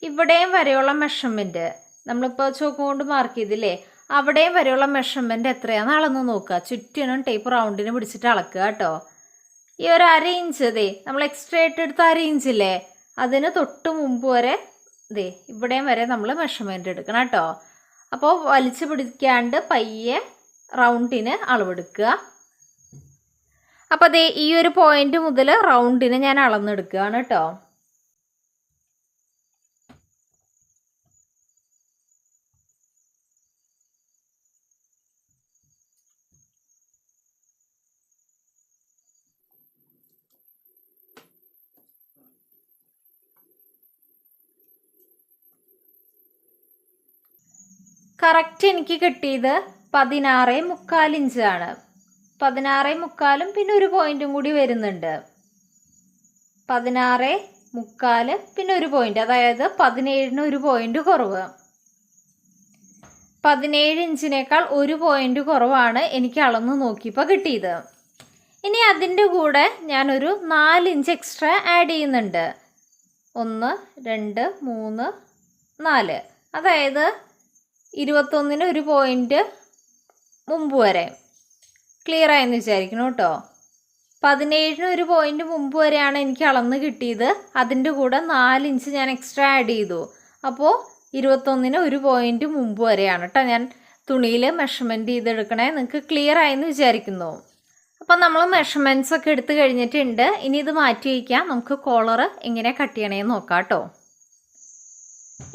ഇവിടെയും വരെയുള്ള മെഷർമെൻറ്റ് നമ്മളിപ്പോൾ ചോക്ക് കൊണ്ട് മാർക്ക് ചെയ്തില്ലേ, അവിടെയും വരെയുള്ള മെഷർമെൻറ്റ് എത്രയാണെന്ന് അളന്ന് നോക്കുക. ചുറ്റിനും ടേപ്പ് റൗണ്ടിന് പിടിച്ചിട്ട് അളക്കുക കേട്ടോ. ഈ ഒരു 1/2 ഇഞ്ച് നമ്മൾ എക്സ്ട്രാ ആയിട്ട് എടുത്ത 1/2 ഇഞ്ചില്ലേ, അതിന് തൊട്ട് മുമ്പ് വരെ ഇവിടെയും വരെ നമ്മൾ മെഷർമെൻറ്റ് എടുക്കണം കേട്ടോ. അപ്പോൾ വലിച്ചു പിടിക്കാണ്ട് പയ്യെ റൗണ്ടിന് അളവെടുക്കുക. അപ്പോൾ ഈ ഒരു പോയിന്റ് മുതൽ റൗണ്ടിന് ഞാൻ അളന്നെടുക്കുകയാണ് കേട്ടോ. കറക്റ്റ് എനിക്ക് കിട്ടിയത് 16.25 ഇഞ്ചാണ്. 16.25 പിന്നെ ഒരു പോയിന്റും കൂടി വരുന്നുണ്ട്. 16.25 പിന്നെ ഒരു പോയിന്റ്, അതായത് 17ന് ഒരു പോയിന്റ് കുറവ്. 17 ഇഞ്ചിനേക്കാൾ ഒരു പോയിന്റ് കുറവാണ് എനിക്ക് അളന്ന് നോക്കിയപ്പോൾ കിട്ടിയത്. ഇനി അതിൻ്റെ കൂടെ ഞാനൊരു 4 ഇഞ്ച് എക്സ്ട്രാ ആഡ് ചെയ്യുന്നുണ്ട്. 1 2 3 4, അതായത് 21ന് ഒരു പോയിന്റ് മുമ്പ് വരെ. ക്ലിയർ ആയെന്ന് വിചാരിക്കണം കേട്ടോ. 17ന് ഒരു പോയിന്റ് മുമ്പ് വരെയാണ് എനിക്ക് അളന്ന് കിട്ടിയത്. അതിൻ്റെ കൂടെ 4 ഇഞ്ച് ഞാൻ എക്സ്ട്രാ ആഡ് ചെയ്തു. അപ്പോൾ 21ന് ഒരു പോയിന്റ് മുമ്പ് വരെയാണ് കേട്ടോ ഞാൻ തുണിയിൽ മെഷർമെൻറ്റ് ചെയ്തെടുക്കണേ. നിങ്ങൾക്ക് ക്ലിയർ ആയെന്ന് വിചാരിക്കുന്നു. അപ്പം നമ്മൾ മെഷർമെൻറ്റ്സ് ഒക്കെ എടുത്തു കഴിഞ്ഞിട്ടുണ്ട്. ഇനി ഇത് മാറ്റി വയ്ക്കാം. നമുക്ക് കോളർ എങ്ങനെ കട്ട് ചെയ്യണമെന്ന് നോക്കാം കേട്ടോ.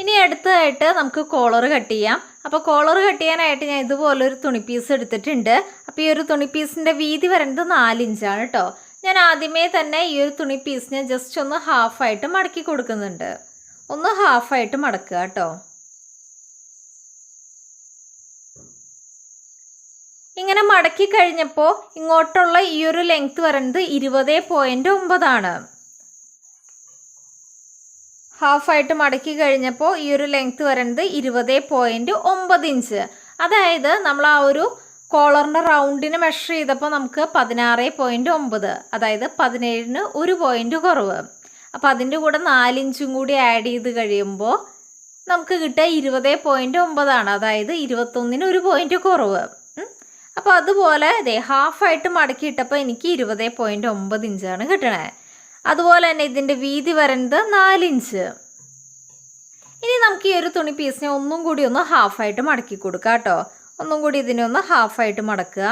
ഇനി അടുത്തതായിട്ട് നമുക്ക് കോളർ കട്ട് ചെയ്യാം. അപ്പോൾ കോളർ കട്ട് ചെയ്യാനായിട്ട് ഞാൻ ഇതുപോലൊരു തുണി പീസ് എടുത്തിട്ടുണ്ട്. അപ്പോൾ ഈ ഒരു തുണി പീസിൻ്റെ വീതി വരുന്നത് 4 ഇഞ്ചാണ് കേട്ടോ. ഞാൻ ആദ്യമേ തന്നെ ഈ ഒരു തുണി പീസിനെ ജസ്റ്റ് ഒന്ന് ഹാഫായിട്ട് മടക്കി കൊടുക്കുന്നുണ്ട്. ഒന്ന് ഹാഫായിട്ട് മടക്കുക കേട്ടോ. ഇങ്ങനെ മടക്കി കഴിഞ്ഞപ്പോൾ ഇങ്ങോട്ടുള്ള ഈ ഒരു ലെങ്ത് വരുന്നത് 20.9 ആണ്. ഹാഫായിട്ട് മടക്കി കഴിഞ്ഞപ്പോൾ ഈ ഒരു ലെങ്ത് വരുന്നത് 20.9 ഇഞ്ച്. അതായത് നമ്മൾ ആ ഒരു കോളറിൻ്റെ റൗണ്ടിന് മെഷർ ചെയ്തപ്പോൾ നമുക്ക് 16.9, അതായത് 17-ന് 1 പോയിൻ്റ് കുറവ്. അപ്പോൾ അതിൻ്റെ കൂടെ 4 ഇഞ്ചും കൂടി ആഡ് ചെയ്ത് കഴിയുമ്പോൾ നമുക്ക് കിട്ടുക 20.9 ആണ്. അതായത് 21-ന് 1 പോയിൻ്റ് കുറവ്. അപ്പോൾ അതുപോലെ ഇതേ ഹാഫായിട്ട് മടക്കിയിട്ടപ്പോൾ എനിക്ക് 20.9 ഇഞ്ചാണ് കിട്ടണേ. അതുപോലെ തന്നെ ഇതിൻ്റെ വീതി വരുന്നത് 4 ഇഞ്ച്. ഇനി നമുക്ക് ഈ ഒരു തുണി പീസിനെ ഒന്നും കൂടി ഒന്ന് ഹാഫായിട്ട് മടക്കി കൊടുക്കാം കേട്ടോ. ഒന്നും കൂടി ഇതിനെ ഒന്ന് ഹാഫായിട്ട് മടക്കുക.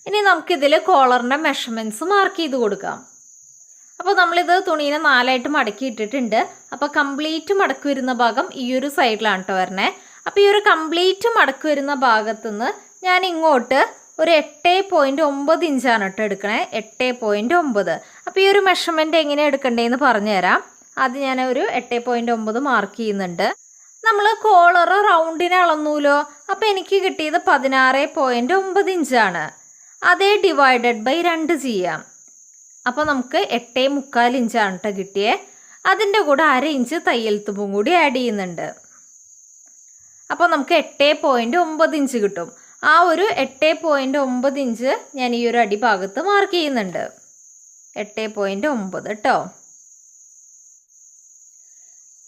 ഇനി നമുക്കിതിൽ കോളറിൻ്റെ മെഷർമെൻറ്റ്സ് മാർക്ക് ചെയ്ത് കൊടുക്കാം. അപ്പോൾ നമ്മളിത് തുണീനെ 4ആയിട്ട് മടക്കി ഇട്ടിട്ടുണ്ട്. അപ്പോൾ കംപ്ലീറ്റ് മടക്കി വരുന്ന ഭാഗം ഈ ഒരു സൈഡിലാണ് കേട്ടോ വരണേ. അപ്പോൾ ഈ ഒരു കംപ്ലീറ്റ് മടക്കി വരുന്ന ഭാഗത്തുനിന്ന് ഞാൻ ഇങ്ങോട്ട് ഒരു 8.9 ഇഞ്ചാണ് കേട്ടോ എടുക്കണേ. 8.9. അപ്പോൾ ഈ ഒരു മെഷർമെൻറ്റ് എങ്ങനെയാണ് എടുക്കേണ്ടതെന്ന് പറഞ്ഞുതരാം. ആദ്യം ഞാൻ ഒരു 8.9 മാർക്ക് ചെയ്യുന്നുണ്ട്. നമ്മൾ കോളർ റൗണ്ടിന് അളന്നൂലോ. അപ്പോൾ എനിക്ക് കിട്ടിയത് 16.9 ഇഞ്ചാണ്. അതേ ഡിവൈഡഡ് ബൈ 2 ചെയ്യാം. അപ്പോൾ നമുക്ക് 8.25 ഇഞ്ചാണ് കേട്ടോ കിട്ടിയേ. അതിൻ്റെ കൂടെ 1/2 ഇഞ്ച് തയ്യൽ തുമ്പും കൂടി ആഡ് ചെയ്യുന്നുണ്ട്. അപ്പോൾ നമുക്ക് 8.9 ഇഞ്ച് കിട്ടും. ആ ഒരു 8.9 ഇഞ്ച് ഞാൻ ഈ ഒരു അടിഭാഗത്ത് മാർക്ക് ചെയ്യുന്നുണ്ട്. 8.9 കേട്ടോ.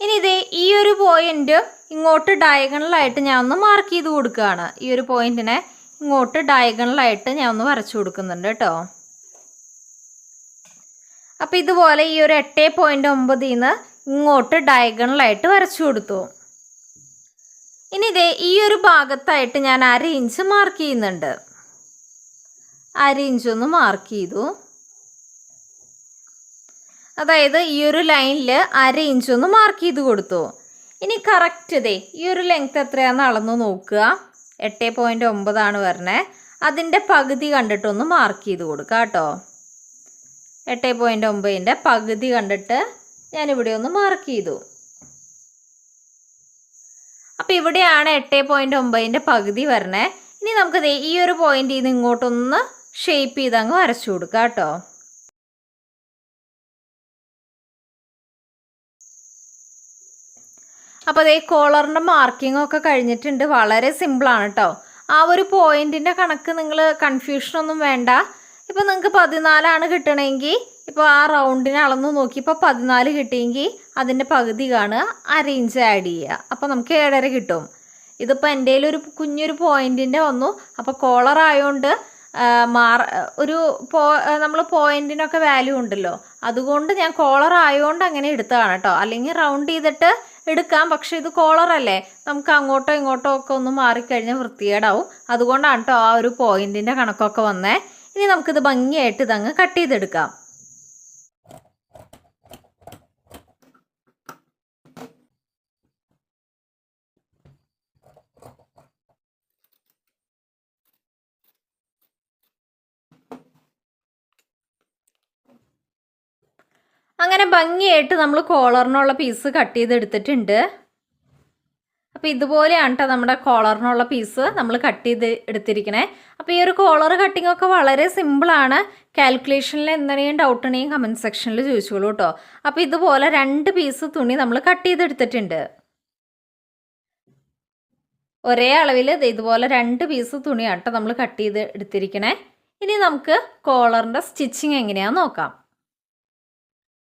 ഇനി ഇതേ ഈ ഒരു പോയിന്റ് ഇങ്ങോട്ട് ഡയഗണലായിട്ട് ഞാൻ ഒന്ന് മാർക്ക് ചെയ്ത് കൊടുക്കുകയാണ്. ഈ ഒരു പോയിന്റിനെ ഇങ്ങോട്ട് ഡയഗണലായിട്ട് ഞാൻ ഒന്ന് വരച്ചു കൊടുക്കുന്നുണ്ട് കേട്ടോ. അപ്പോൾ ഇതുപോലെ ഈ ഒരു 8.9-ന്ന് ഇങ്ങോട്ട് ഡയഗണലായിട്ട് വരച്ചു കൊടുത്തു. ഇനി ഇതേ ഈ ഒരു ഭാഗത്തായിട്ട് ഞാൻ 1/2 ഇഞ്ച് മാർക്ക് ചെയ്യുന്നുണ്ട്. 1/2 ഇഞ്ച് ഒന്ന് മാർക്ക് ചെയ്തു. അതായത് ഈ ഒരു ലൈനിൽ 1/2 ഇഞ്ച് ഒന്ന് മാർക്ക് ചെയ്ത് കൊടുത്തു. ഇനി കറക്റ്റ് ഇതേ ഈ ഒരു ലെങ്ത് എത്രയാണെന്ന് അളന്ന് നോക്കുക. 8.9 ആണ് വരണേ. അതിൻ്റെ പകുതി കണ്ടിട്ടൊന്ന് മാർക്ക് ചെയ്ത് കൊടുക്കുക കേട്ടോ. 8.9-ൻ്റെ പകുതി കണ്ടിട്ട് ഞാനിവിടെ ഒന്ന് മാർക്ക് ചെയ്തു. അപ്പോൾ ഇവിടെയാണ് 8.9-ൻ്റെ പകുതി വരണേ. ഇനി നമുക്കത് ഈ ഒരു പോയിന്റിൽ നിന്ന് ഇങ്ങോട്ടൊന്ന് ഷേപ്പ് ചെയ്ത് അങ്ങ് വരച്ചു കൊടുക്കാം കേട്ടോ. അപ്പോൾ അതേ കോളറിൻ്റെ മാർക്കിംഗ് ഒക്കെ കഴിഞ്ഞിട്ടുണ്ട്. വളരെ സിമ്പിളാണ് കേട്ടോ. ആ ഒരു പോയിന്റിൻ്റെ കണക്ക് നിങ്ങൾ കൺഫ്യൂഷനൊന്നും വേണ്ട. ഇപ്പോൾ നിങ്ങൾക്ക് 14 കിട്ടണമെങ്കിൽ ഇപ്പോൾ ആ റൗണ്ടിനെ അളന്ന് നോക്കി ഇപ്പോൾ 14 കിട്ടിയെങ്കിൽ അതിൻ്റെ പകുതി കാണുക, 1/2 ഇഞ്ച് ആഡ് ചെയ്യുക. അപ്പോൾ നമുക്ക് 7.5 കിട്ടും. ഇതിപ്പോൾ എൻ്റെ ഒരു കുഞ്ഞൊരു പോയിന്റിൻ്റെ വന്നു. അപ്പോൾ കോളർ ആയതുകൊണ്ട് നമ്മൾ പോയിന്റിനൊക്കെ വാല്യൂ ഉണ്ടല്ലോ, അതുകൊണ്ട് ഞാൻ കോളർ ആയതുകൊണ്ട് അങ്ങനെ എടുത്തതാണ് കേട്ടോ. അല്ലെങ്കിൽ റൗണ്ട് ചെയ്തിട്ട് എടുക്കാം. പക്ഷേ ഇത് കോളറല്ലേ, നമുക്ക് അങ്ങോട്ടോ ഇങ്ങോട്ടോ ഒക്കെ ഒന്ന് മാറിക്കഴിഞ്ഞാൽ വൃത്തികേടാവും. അതുകൊണ്ടാണ് കേട്ടോ ആ ഒരു പോയിന്റിൻ്റെ കണക്കൊക്കെ വന്നേ. ഇനി നമുക്കിത് ഭംഗിയായിട്ട് ഇതങ്ങ് കട്ട് ചെയ്തെടുക്കാം. അങ്ങനെ ഭംഗിയായിട്ട് നമ്മൾ കോളറിനുള്ള പീസ് കട്ട് ചെയ്തെടുത്തിട്ടുണ്ട്. അപ്പോൾ ഇതുപോലെയാണ് കേട്ടോ നമ്മുടെ കോളറിനുള്ള പീസ് നമ്മൾ കട്ട് ചെയ്ത് എടുത്തിരിക്കണേ. അപ്പോൾ ഈ ഒരു കോളർ കട്ടിംഗ് ഒക്കെ വളരെ സിമ്പിളാണ്. കാൽക്കുലേഷനിൽ എന്തെങ്കിലും ഡൗട്ട് ഉണ്ടെങ്കിൽ കമൻറ്റ് സെക്ഷനിൽ ചോദിച്ചോളൂ കേട്ടോ. അപ്പോൾ ഇതുപോലെ 2 പീസ് തുണി നമ്മൾ കട്ട് ചെയ്തെടുത്തിട്ടുണ്ട്. ഒരേ അളവിൽ ഇതുപോലെ 2 പീസ് തുണിയാണ് കേട്ടോ നമ്മൾ കട്ട് ചെയ്ത് എടുത്തിരിക്കണേ. ഇനി നമുക്ക് കോളറിൻ്റെ സ്റ്റിച്ചിങ് എങ്ങനെയാണെന്ന് നോക്കാം.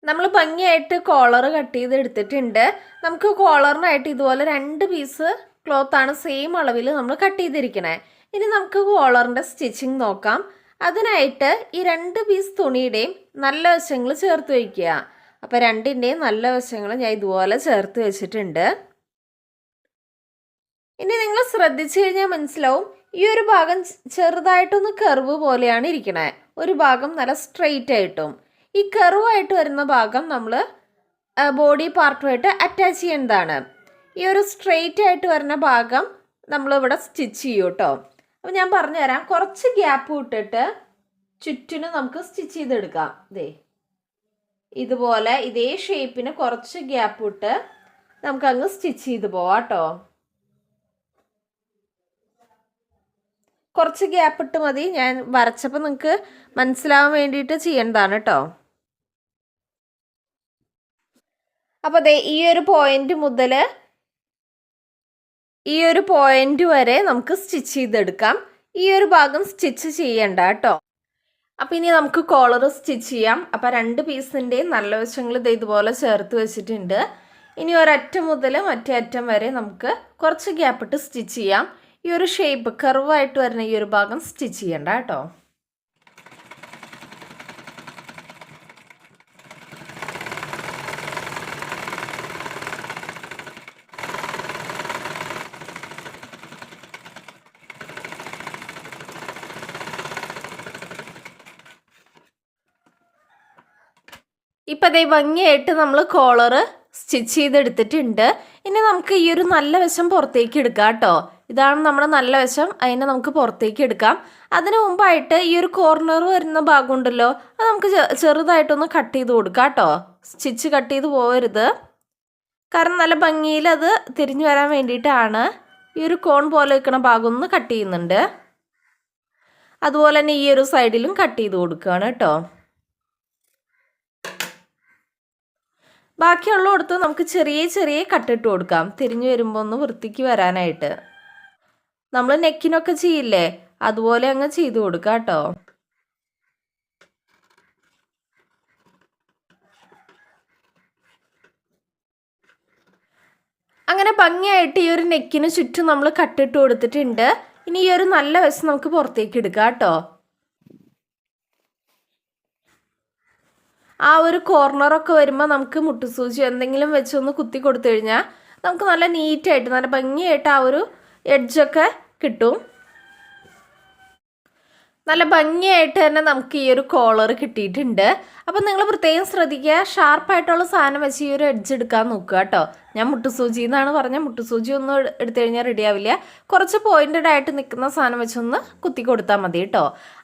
നമ്മൾ ഭംഗിയായിട്ട് കോളർ കട്ട് ചെയ്ത് എടുത്തിട്ടുണ്ട്. നമുക്ക് കോളറിനായിട്ട് ഇതുപോലെ 2 പീസ് ക്ലോത്താണ് സെയിം അളവിൽ നമ്മൾ കട്ട് ചെയ്തിരിക്കണേ. ഇനി നമുക്ക് കോളറിൻ്റെ സ്റ്റിച്ചിങ് നോക്കാം. അതിനായിട്ട് ഈ 2 പീസ് തുണിയുടെയും നല്ല വശങ്ങൾ ചേർത്ത് വയ്ക്കുക. അപ്പോൾ രണ്ടിൻ്റെയും നല്ല വശങ്ങൾ ഞാൻ ഇതുപോലെ ചേർത്ത് വെച്ചിട്ടുണ്ട്. ഇനി നിങ്ങൾ ശ്രദ്ധിച്ചു കഴിഞ്ഞാൽ മനസ്സിലാവും ഈ ഒരു ഭാഗം ചെറുതായിട്ടൊന്ന് കർവ് പോലെയാണ് ഇരിക്കണേ. ഒരു ഭാഗം നല്ല സ്ട്രെയിറ്റ് ആയിട്ടും ഈ കർവായിട്ട് വരുന്ന ഭാഗം നമ്മൾ ബോഡി പാർട്ടുമായിട്ട് അറ്റാച്ച് ചെയ്യേണ്ടതാണ്. ഈ ഒരു സ്ട്രെയിറ്റ് ആയിട്ട് വരുന്ന ഭാഗം നമ്മളിവിടെ സ്റ്റിച്ച് ചെയ്യും കേട്ടോ. അപ്പോൾ ഞാൻ പറഞ്ഞുതരാം. കുറച്ച് ഗ്യാപ്പ് വിട്ടിട്ട് ചുറ്റിനും നമുക്ക് സ്റ്റിച്ച് ചെയ്തെടുക്കാം. ഇതുപോലെ ഇതേ ഷേപ്പിന് കുറച്ച് ഗ്യാപ്പ് വിട്ട് നമുക്കങ്ങ് സ്റ്റിച്ച് ചെയ്ത് പോവാം കേട്ടോ. കുറച്ച് ഗ്യാപ്പ് ഇട്ട് മതി. ഞാൻ വരച്ചപ്പോൾ നിങ്ങൾക്ക് മനസ്സിലാവാൻ വേണ്ടിയിട്ട് ചെയ്യേണ്ടതാണ് കേട്ടോ. അപ്പോൾ ഈ ഒരു പോയിന്റ് മുതൽ ഈ ഒരു പോയിന്റ് വരെ നമുക്ക് സ്റ്റിച്ച് ചെയ്തെടുക്കാം. ഈ ഒരു ഭാഗം സ്റ്റിച്ച് ചെയ്യണ്ട കേട്ടോ. അപ്പോൾ ഇനി നമുക്ക് കോളർ സ്റ്റിച്ച് ചെയ്യാം. അപ്പോൾ രണ്ട് പീസിൻ്റെയും നല്ല വശങ്ങൾ ഇതുപോലെ ചേർത്ത് വെച്ചിട്ടുണ്ട്. ഇനി ഒരറ്റം മുതൽ മറ്റേ അറ്റം വരെ നമുക്ക് കുറച്ച് ഗ്യാപ്പ് ഇട്ട് സ്റ്റിച്ച് ചെയ്യാം. ഈ ഒരു ഷേപ്പ് കർവായിട്ട് വരുന്ന ഈ ഒരു ഭാഗം സ്റ്റിച്ച് ചെയ്യണ്ട കേട്ടോ. ഇപ്പം ഭംഗിയായിട്ട് നമ്മൾ കോളർ സ്റ്റിച്ച് ചെയ്തെടുത്തിട്ടുണ്ട്. ഇനി നമുക്ക് ഈ ഒരു നല്ല വശം പുറത്തേക്ക് എടുക്കാം കേട്ടോ. ഇതാണ് നമ്മുടെ നല്ല വശം. അതിനെ നമുക്ക് പുറത്തേക്ക് എടുക്കാം. അതിന് മുമ്പായിട്ട് ഈ ഒരു കോർണർ വരുന്ന ഭാഗം ഉണ്ടല്ലോ, അത് നമുക്ക് ചെറുതായിട്ടൊന്ന് കട്ട് ചെയ്ത് കൊടുക്കാം കേട്ടോ. സ്റ്റിച്ച് കട്ട് ചെയ്ത് പോകരുത്. കാരണം നല്ല ഭംഗിയിൽ അത് തിരിഞ്ഞു വരാൻ വേണ്ടിയിട്ടാണ് ഈ ഒരു കോൺ പോലെ വെക്കണ ഭാഗം ഒന്ന് കട്ട് ചെയ്യുന്നുണ്ട്. അതുപോലെ തന്നെ ഈ ഒരു സൈഡിലും കട്ട് ചെയ്ത് കൊടുക്കുകയാണ് കേട്ടോ. ബാക്കിയുള്ളടത്ത് നമുക്ക് ചെറിയ ചെറിയ കട്ടിട്ട് കൊടുക്കാം, തിരിഞ്ഞു വരുമ്പോൾ ഒന്ന് വൃത്തിക്ക് വരാനായിട്ട്. നമ്മൾ നെക്കിനൊക്കെ ചെയ്യില്ലേ, അതുപോലെ അങ്ങ് ചെയ്ത് കൊടുക്കാം കേട്ടോ. അങ്ങനെ ഭംഗിയായിട്ട് ഈ ഒരു നെക്കിന് ചുറ്റും നമ്മൾ കട്ടിട്ട് കൊടുത്തിട്ടുണ്ട്. ഇനി ഈ ഒരു നല്ല വശം നമുക്ക് പുറത്തേക്ക് എടുക്കാം കേട്ടോ. ആ ഒരു കോർണറൊക്കെ വരുമ്പോൾ നമുക്ക് മുട്ടുസൂചി എന്തെങ്കിലും വെച്ചൊന്ന് കുത്തി കൊടുത്തു കഴിഞ്ഞാൽ നമുക്ക് നല്ല നീറ്റായിട്ട് നല്ല ഭംഗിയായിട്ട് ആ ഒരു എഡ്ജൊക്കെ കിട്ടും. നല്ല ഭംഗിയായിട്ട് തന്നെ നമുക്ക് ഈ ഒരു കോളർ കിട്ടിയിട്ടുണ്ട്. അപ്പം നിങ്ങൾ പ്രത്യേകം ശ്രദ്ധിക്കുക, ഷാർപ്പായിട്ടുള്ള സാധനം വെച്ച് ഈ ഒരു എഡ്ജ് എടുക്കാൻ നോക്കുക കേട്ടോ. ഞാൻ മുട്ടുസൂചി എന്നാണ് പറഞ്ഞത്. മുട്ടുസൂചി ഒന്നും എടുത്തു കഴിഞ്ഞാൽ റെഡി ആവില്ല. കുറച്ച് പോയിൻറ്റഡ് ആയിട്ട് നിൽക്കുന്ന സാധനം വെച്ചൊന്ന് കുത്തി കൊടുത്താൽ മതി കേട്ടോ.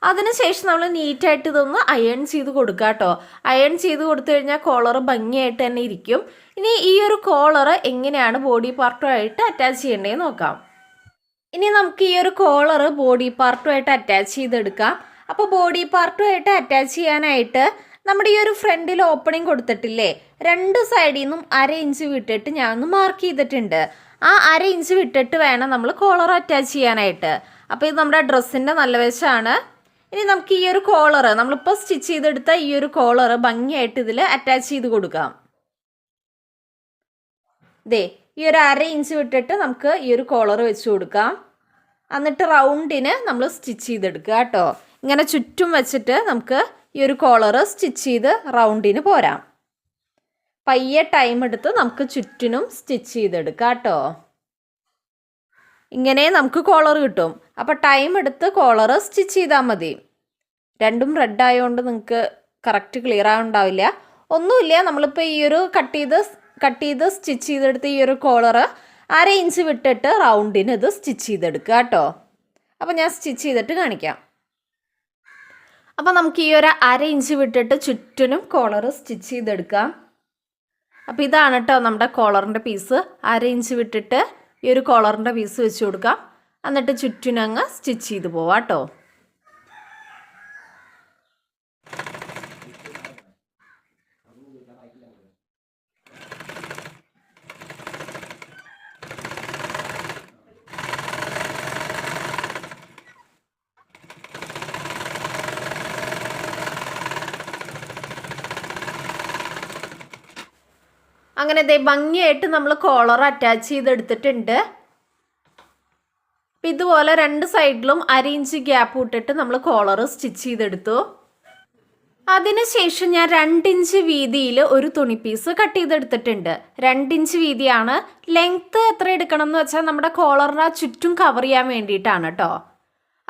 അതിനുശേഷം നമ്മൾ നീറ്റായിട്ട് ഇതൊന്ന് അയൺ ചെയ്ത് കൊടുക്കുക കേട്ടോ. അയൺ ചെയ്ത് കൊടുത്തു കഴിഞ്ഞാൽ കോളർ ഭംഗിയായിട്ട് തന്നെ ഇരിക്കും. ഇനി ഈ ഒരു കോളർ എങ്ങനെയാണ് ബോഡി പാർട്ടുമായിട്ട് അറ്റാച്ച് ചെയ്യേണ്ടതെന്ന് നോക്കാം. ഇനി നമുക്ക് ഈ ഒരു കോളർ ബോഡി പാർട്ടുമായിട്ട് അറ്റാച്ച് ചെയ്തെടുക്കാം. അപ്പോൾ ബോഡി പാർട്ടുമായിട്ട് അറ്റാച്ച് ചെയ്യാനായിട്ട് നമ്മുടെ ഈ ഒരു ഫ്രണ്ടിൽ ഓപ്പണിംഗ് കൊടുത്തിട്ടില്ലേ, രണ്ട് സൈഡിൽ നിന്നും 1/2 ഇഞ്ച് വിട്ടിട്ട് ഞാൻ ഒന്ന് മാർക്ക് ചെയ്തിട്ടുണ്ട്. ആ 1/2 ഇഞ്ച് വിട്ടിട്ട് വേണം നമ്മൾ കോളർ അറ്റാച്ച് ചെയ്യാനായിട്ട്. അപ്പോൾ ഇത് നമ്മുടെ ഡ്രസ്സിൻ്റെ നല്ല വശമാണ്. ഇനി നമുക്ക് ഈ ഒരു കോളർ നമ്മളിപ്പോൾ സ്റ്റിച്ച് ചെയ്തെടുത്ത ഈ ഒരു കോളർ ഭംഗിയായിട്ട് ഇതിൽ അറ്റാച്ച് ചെയ്ത് കൊടുക്കാം. ഈ ഒരു 1/2 ഇഞ്ച് വിട്ടിട്ട് നമുക്ക് ഈ ഒരു കോളർ വെച്ച് കൊടുക്കാം. എന്നിട്ട് റൗണ്ടിന് നമ്മൾ സ്റ്റിച്ച് ചെയ്തെടുക്കുക കേട്ടോ. ഇങ്ങനെ ചുറ്റും വെച്ചിട്ട് നമുക്ക് ഈ ഒരു കോളർ സ്റ്റിച്ച് ചെയ്ത് റൗണ്ടിന് പോരാം. പയ്യെ ടൈം എടുത്ത് നമുക്ക് ചുറ്റിനും സ്റ്റിച്ച് ചെയ്തെടുക്കാം കേട്ടോ. ഇങ്ങനെ നമുക്ക് കോളർ കിട്ടും. അപ്പോൾ ടൈം എടുത്ത് കോളർ സ്റ്റിച്ച് ചെയ്താൽ മതി. രണ്ടും റെഡ് ആയതുകൊണ്ട് നിങ്ങൾക്ക് കറക്റ്റ് ക്ലിയർ ആവുണ്ടാവില്ല. ഒന്നുമില്ല, നമ്മളിപ്പോൾ ഈ ഒരു കട്ട് ചെയ്ത് സ്റ്റിച്ച് ചെയ്തെടുത്ത് ഈ ഒരു കോളർ 1/2 ഇഞ്ച് വിട്ടിട്ട് റൗണ്ടിന് ഇത് സ്റ്റിച്ച് ചെയ്തെടുക്കുക കേട്ടോ. അപ്പോൾ ഞാൻ സ്റ്റിച്ച് ചെയ്തിട്ട് കാണിക്കാം. അപ്പോൾ നമുക്ക് ഈ ഒരു 1/2 ഇഞ്ച് വിട്ടിട്ട് ചുറ്റിനും കോളർ സ്റ്റിച്ച് ചെയ്തെടുക്കാം. അപ്പോൾ ഇതാണ് കേട്ടോ നമ്മുടെ കോളറിൻ്റെ പീസ്. 1/2 ഇഞ്ച് വിട്ടിട്ട് ഈ ഒരു കോളറിൻ്റെ പീസ് വെച്ച് കൊടുക്കാം. എന്നിട്ട് ചുറ്റിനങ്ങ് സ്റ്റിച്ച് ചെയ്ത് പോവാം കേട്ടോ. അങ്ങനെ ഭംഗിയായിട്ട് നമ്മൾ കോളർ അറ്റാച്ച് ചെയ്തെടുത്തിട്ടുണ്ട്. ഇതുപോലെ രണ്ട് സൈഡിലും 1/2 ഇഞ്ച് ഗ്യാപ്പ് വിട്ടിട്ട് നമ്മൾ കോളർ സ്റ്റിച്ച് ചെയ്തെടുത്തു. അതിനുശേഷം ഞാൻ 2 ഇഞ്ച് വീതിയിൽ ഒരു തുണി പീസ് കട്ട് ചെയ്തെടുത്തിട്ടുണ്ട്. 2 ഇഞ്ച് വീതിയാണ്. ലെങ്ത്ത് എത്ര എടുക്കണം എന്ന് വെച്ചാൽ നമ്മുടെ കോളറിന് ചുറ്റും കവർ ചെയ്യാൻ വേണ്ടിയിട്ടാണ് കേട്ടോ.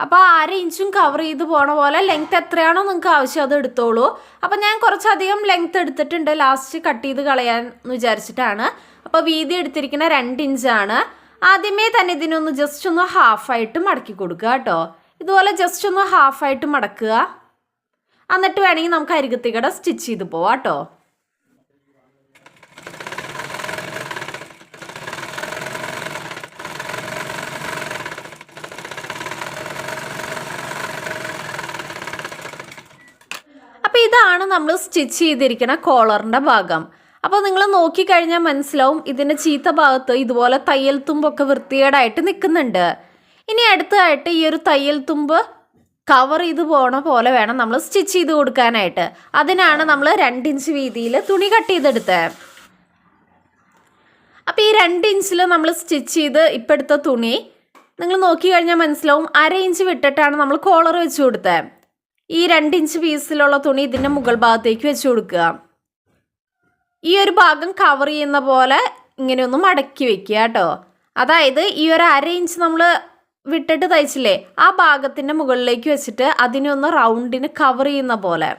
അപ്പോൾ 1/2 ഇഞ്ചും കവർ ചെയ്ത് പോണ പോലെ ലെങ്ത്ത് എത്രയാണോ നിങ്ങൾക്ക് ആവശ്യം അത് എടുത്തോളൂ. അപ്പോൾ ഞാൻ കുറച്ചധികം ലെങ്ത്ത് എടുത്തിട്ടുണ്ട് ലാസ്റ്റ് കട്ട് ചെയ്ത് കളയാൻ എന്ന് വിചാരിച്ചിട്ടാണ്. അപ്പോൾ വീതി എടുത്തിരിക്കുന്ന 2 ഇഞ്ചാണ്. ആദ്യമേ തന്നെ ഇതിനൊന്ന് ജസ്റ്റ് ഒന്ന് ഹാഫായിട്ട് മടക്കി കൊടുക്കുക കേട്ടോ. ഇതുപോലെ ജസ്റ്റ് ഒന്ന് ഹാഫായിട്ട് മടക്കുക. എന്നിട്ട് വേണമെങ്കിൽ നമുക്ക് അരികത്തിക്കട സ്റ്റിച്ച് ചെയ്ത് പോവാം കേട്ടോ. അപ്പോൾ ഇതാണ് നമ്മൾ സ്റ്റിച്ച് ചെയ്തിരിക്കുന്ന കോളറിൻ്റെ ഭാഗം. അപ്പോൾ നിങ്ങൾ നോക്കിക്കഴിഞ്ഞാൽ മനസ്സിലാവും ഇതിൻ്റെ ചീത്ത ഭാഗത്ത് ഇതുപോലെ തയ്യൽ തുമ്പൊക്കെ വൃത്തികേടായിട്ട് നിൽക്കുന്നുണ്ട്. ഇനി അടുത്തതായിട്ട് ഈ ഒരു തയ്യൽ തുമ്പ് കവർ ചെയ്ത് പോണ പോലെ വേണം നമ്മൾ സ്റ്റിച്ച് ചെയ്ത് കൊടുക്കാനായിട്ട്. അതിനാണ് നമ്മൾ 2 ഇഞ്ച് വീതിയിൽ തുണി കട്ട് ചെയ്തെടുത്തത്. അപ്പോൾ ഈ 2 ഇഞ്ചിൽ നമ്മൾ സ്റ്റിച്ച് ചെയ്ത് ഇപ്പം എടുത്ത തുണി നിങ്ങൾ നോക്കിക്കഴിഞ്ഞാൽ മനസ്സിലാവും 1/2 ഇഞ്ച് വിട്ടിട്ടാണ് നമ്മൾ കോളർ വെച്ച് കൊടുത്തത്. ഈ 2 ഇഞ്ച് പീസിലുള്ള തുണി ഇതിൻ്റെ മുകൾ ഭാഗത്തേക്ക് വെച്ച് കൊടുക്കുക. ഈ ഒരു ഭാഗം കവർ ചെയ്യുന്ന പോലെ ഇങ്ങനെയൊന്ന് മടക്കി വെക്കുക കേട്ടോ. അതായത് ഈ ഒരു 1/2 ഇഞ്ച് നമ്മൾ വിട്ടിട്ട് തയ്ച്ചില്ലേ, ആ ഭാഗത്തിൻ്റെ മുകളിലേക്ക് വെച്ചിട്ട് അതിനൊന്ന് റൗണ്ടിന് കവർ ചെയ്യുന്ന പോലെ.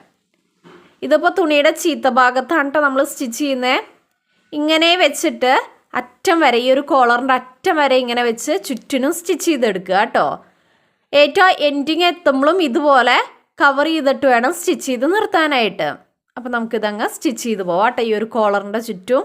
ഇതിപ്പോൾ തുണിയുടെ ചീത്ത ഭാഗത്താണ് കേട്ടോ നമ്മൾ സ്റ്റിച്ച് ചെയ്യുന്നത്. ഇങ്ങനെ വെച്ചിട്ട് അറ്റം വരെ, ഈ ഒരു കോളറിൻ്റെ അറ്റം വരെ ഇങ്ങനെ വെച്ച് ചുറ്റിനും സ്റ്റിച്ച് ചെയ്തെടുക്കുക കേട്ടോ. ഏറ്റവും എൻഡിങ് എത്തുമ്പോഴും ഇതുപോലെ കവർ ചെയ്തിട്ട് വേണം സ്റ്റിച്ച് ചെയ്ത് നിർത്താനായിട്ട്. അപ്പോൾ നമുക്കിതങ്ങ് സ്റ്റിച്ച് ചെയ്ത് പോവാം കേട്ടോ ഈ ഒരു കോളറിൻ്റെ ചുറ്റും.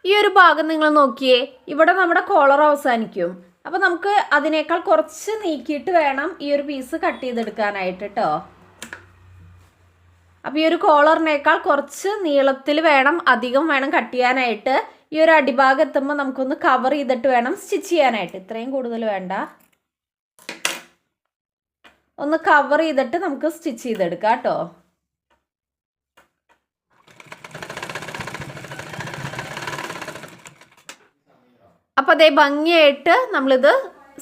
ഈ ഒരു ഭാഗം നിങ്ങൾ നോക്കിയേ, ഇവിടെ നമ്മുടെ കോളർ അവസാനിക്കും. അപ്പോൾ നമുക്ക് അതിനേക്കാൾ കുറച്ച് നീക്കിയിട്ട് വേണം ഈ ഒരു പീസ് കട്ട് ചെയ്തെടുക്കാനായിട്ട് കേട്ടോ. അപ്പോൾ ഈ ഒരു കോളറിനേക്കാൾ കുറച്ച് നീളത്തിൽ വേണം, അധികം വേണം കട്ട് ചെയ്യാനായിട്ട്. ഈ ഒരു അടിഭാഗം എത്തുമ്പോൾ നമുക്കൊന്ന് കവർ ചെയ്തിട്ട് വേണം സ്റ്റിച്ച് ചെയ്യാനായിട്ട്. ഇത്രയും കൂടുതൽ വേണ്ട, ഒന്ന് കവർ ചെയ്തിട്ട് നമുക്ക് സ്റ്റിച്ച് ചെയ്തെടുക്കാം കേട്ടോ. അപ്പോൾ അതേ ഭംഗിയായിട്ട് നമ്മളിത്